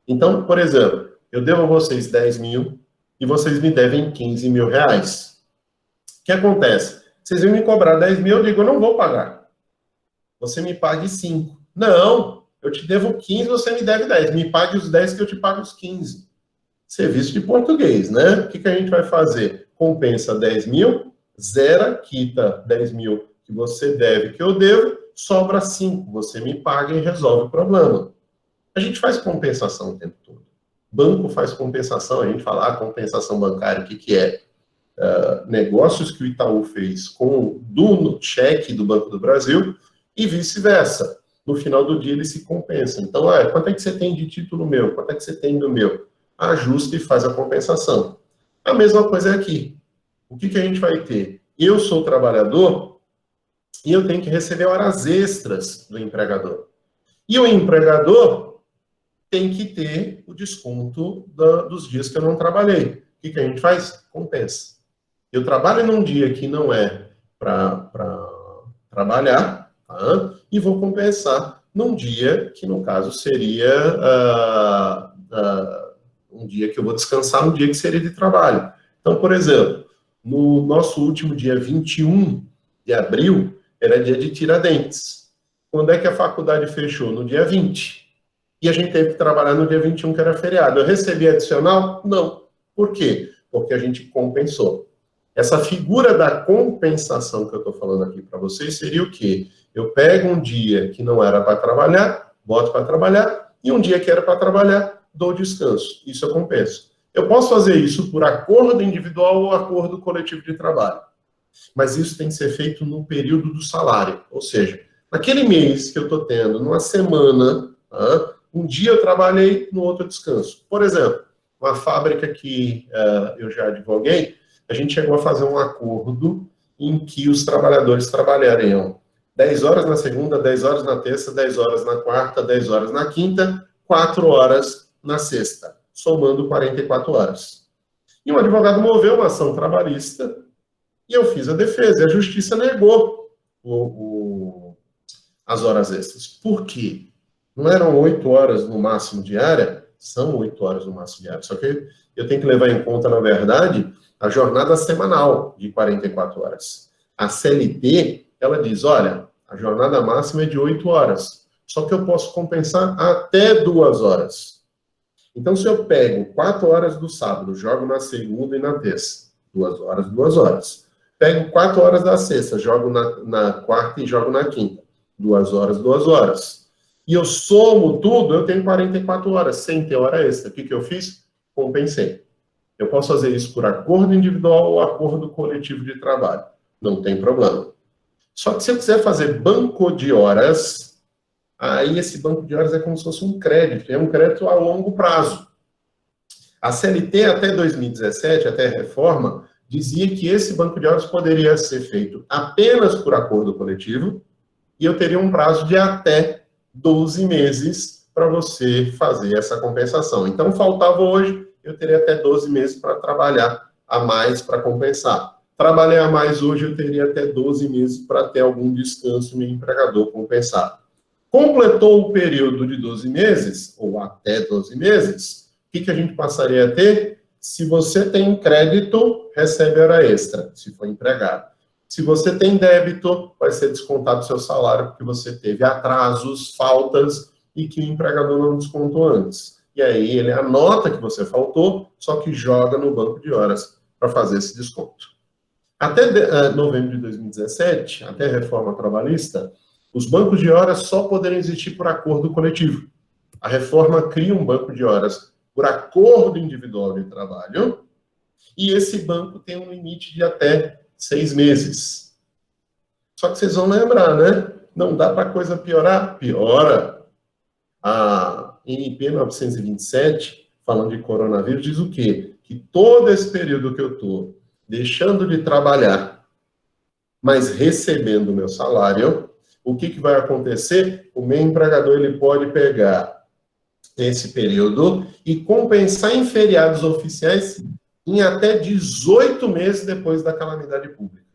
Então, por exemplo, eu devo a vocês 10 mil e vocês me devem 15 mil reais. O que acontece? Vocês vêm me cobrar 10 mil, eu digo, eu não vou pagar. Você me pague 5. Não, eu te devo 15, você me deve 10. Me pague os 10 que eu te pago os 15. Serviço de português, né? O que a gente vai fazer? Compensa 10 mil, zera, quita 10 mil que você deve, que eu devo, sobra 5. Você me paga e resolve o problema. A gente faz compensação o tempo todo. Banco faz compensação, a gente fala compensação bancária, o que é? Negócios que o Itaú fez do cheque do Banco do Brasil e vice-versa. No final do dia, ele se compensa. Então, quanto é que você tem de título meu? Quanto é que você tem do meu? Ajusta e faz a compensação. A mesma coisa é aqui. O que a gente vai ter? Eu sou trabalhador e eu tenho que receber horas extras do empregador. E o empregador tem que ter o desconto dos dias que eu não trabalhei. O que a gente faz? Compensa. Eu trabalho num dia que não é para trabalhar, tá? E vou compensar num dia que, no caso, seria um dia que eu vou descansar, um dia que seria de trabalho. Então, por exemplo, no nosso último dia 21 de abril, era dia de Tiradentes. Quando é que a faculdade fechou? No dia 20. E a gente teve que trabalhar no dia 21, que era feriado. Eu recebi adicional? Não. Por quê? Porque a gente compensou. Essa figura da compensação que eu estou falando aqui para vocês seria o quê? Eu pego um dia que não era para trabalhar, boto para trabalhar, e um dia que era para trabalhar, dou descanso. Isso eu compenso. Eu posso fazer isso por acordo individual ou acordo coletivo de trabalho. Mas isso tem que ser feito no período do salário. Ou seja, naquele mês que eu estou tendo, numa semana, um dia eu trabalhei, no outro eu descanso. Por exemplo, uma fábrica que eu já advoguei, a gente chegou a fazer um acordo em que os trabalhadores trabalhariam 10 horas na segunda, 10 horas na terça, 10 horas na quarta, 10 horas na quinta, 4 horas na sexta, somando 44 horas. E um advogado moveu uma ação trabalhista e eu fiz a defesa. E a justiça negou as horas extras. Por quê? Não eram 8 horas no máximo diária? São 8 horas no máximo diária. Só que eu tenho que levar em conta, na verdade, a jornada semanal de 44 horas. A CLT, ela diz, olha, a jornada máxima é de 8 horas. só que eu posso compensar até 2 horas. Então, se eu pego 4 horas do sábado, jogo na segunda e na terça, 2 horas, 2 horas. Pego 4 horas da sexta, jogo na quarta e jogo na quinta, 2 horas, 2 horas. E eu somo tudo, eu tenho 44 horas, sem ter hora extra. O que eu fiz? Compensei. Eu posso fazer isso por acordo individual ou acordo coletivo de trabalho. Não tem problema. Só que se eu quiser fazer banco de horas, aí esse banco de horas é como se fosse um crédito, é um crédito a longo prazo. A CLT até 2017, até a reforma, dizia que esse banco de horas poderia ser feito apenas por acordo coletivo e eu teria um prazo de até 12 meses para você fazer essa compensação. Então, faltava hoje, eu teria até 12 meses para trabalhar a mais para compensar. Trabalhei a mais hoje, eu teria até 12 meses para ter algum descanso e meu empregador compensar. Completou o período de 12 meses, ou até 12 meses, o que a gente passaria a ter? Se você tem crédito, recebe hora extra, se for empregado. Se você tem débito, vai ser descontado o seu salário, porque você teve atrasos, faltas, e que o empregador não descontou antes. E aí ele anota que você faltou, só que joga no banco de horas para fazer esse desconto. Até novembro de 2017, até a reforma trabalhista, os bancos de horas só poderiam existir por acordo coletivo. A reforma cria um banco de horas por acordo individual de trabalho, e esse banco tem um limite de até 6 meses. Só que vocês vão lembrar, né? Não dá para a coisa piorar? Piora. A MP 927, falando de coronavírus, diz o quê? Que todo esse período que eu estou deixando de trabalhar, mas recebendo o meu salário, o que vai acontecer? O meu empregador ele pode pegar esse período e compensar em feriados oficiais em até 18 meses depois da calamidade pública.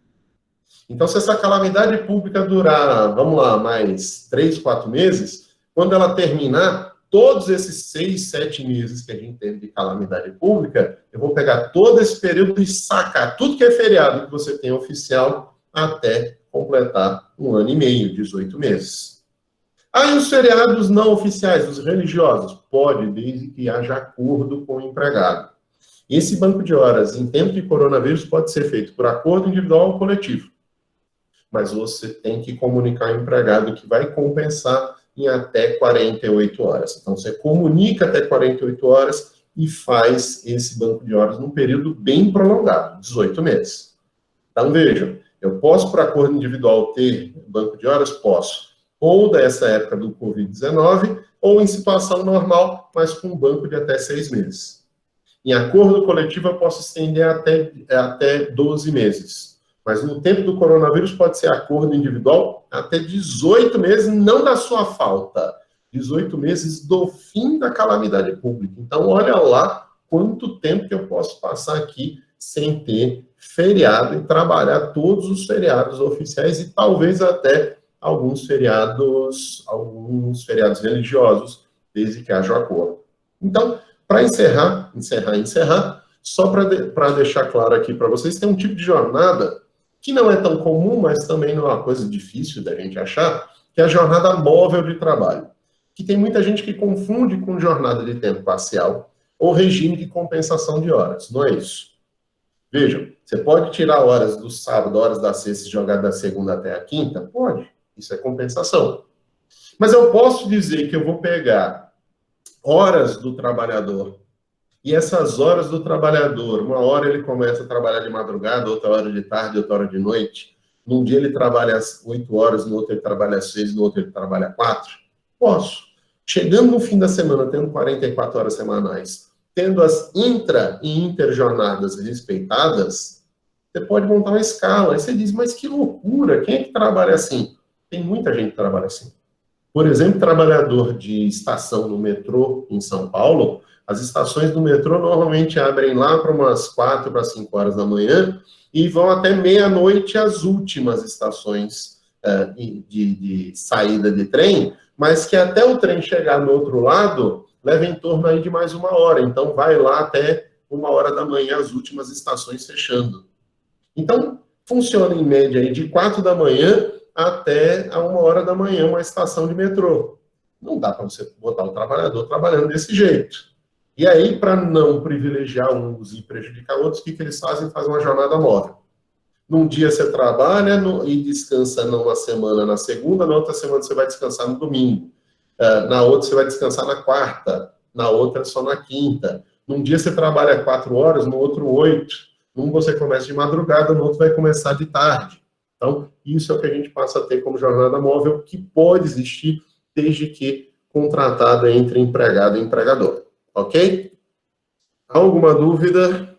Então, se essa calamidade pública durar, vamos lá, mais 3, 4 meses, quando ela terminar, todos esses 6, 7 meses que a gente teve de calamidade pública, eu vou pegar todo esse período e sacar tudo que é feriado que você tem oficial até completar 1 ano e meio, 18 meses. Aí os feriados não oficiais, os religiosos, pode, desde que haja acordo com o empregado. Esse banco de horas, em tempo de coronavírus, pode ser feito por acordo individual ou coletivo. Mas você tem que comunicar ao empregado que vai compensar em até 48 horas. Então, você comunica até 48 horas e faz esse banco de horas num período bem prolongado, 18 meses. Então, vejam, eu posso, por acordo individual, ter banco de horas? Posso. Ou dessa época do Covid-19, ou em situação normal, mas com um banco de até 6 meses. Em acordo coletivo, eu posso estender até 12 meses. Mas no tempo do coronavírus, pode ser acordo individual até 18 meses, não da sua falta. 18 meses do fim da calamidade pública. Então, olha lá quanto tempo que eu posso passar aqui sem ter feriado e trabalhar todos os feriados oficiais e talvez até alguns feriados religiosos, desde que haja acordo. Então, para encerrar, só para deixar claro aqui para vocês, tem um tipo de jornada que não é tão comum, mas também não é uma coisa difícil da gente achar, que é a jornada móvel de trabalho, que tem muita gente que confunde com jornada de tempo parcial ou regime de compensação de horas. Não é isso. Vejam, você pode tirar horas do sábado, horas da sexta e jogar da segunda até a quinta? Pode. Isso é compensação. Mas eu posso dizer que eu vou pegar horas do trabalhador, e essas horas do trabalhador, uma hora ele começa a trabalhar de madrugada, outra hora de tarde, outra hora de noite. Num dia ele trabalha às 8 horas, no outro ele trabalha às 6, no outro ele trabalha às 4. Posso. Chegando no fim da semana, tendo 44 horas semanais, tendo as intra e interjornadas respeitadas, você pode montar uma escala. Aí você diz, mas que loucura, quem é que trabalha assim? Tem muita gente que trabalha assim. Por exemplo, trabalhador de estação no metrô em São Paulo, as estações do metrô normalmente abrem lá para umas 4 para 5 horas da manhã e vão até meia-noite as últimas estações de saída de trem, mas que até o trem chegar no outro lado, leva em torno aí de mais 1 hora. Então, vai lá até 1 hora da manhã as últimas estações fechando. Então, funciona em média aí de 4 da manhã até a 1 hora da manhã uma estação de metrô. Não dá para você botar o trabalhador trabalhando desse jeito. E aí, para não privilegiar uns e prejudicar outros, o que eles fazem? Fazem uma jornada móvel. Num dia você trabalha e descansa numa semana na segunda, na outra semana você vai descansar no domingo. Na outra você vai descansar na quarta, na outra só na quinta. Num dia você trabalha 4 horas, no outro 8. Num você começa de madrugada, no outro vai começar de tarde. Então, isso é o que a gente passa a ter como jornada móvel, que pode existir desde que contratada entre empregado e empregador. Ok? Alguma dúvida?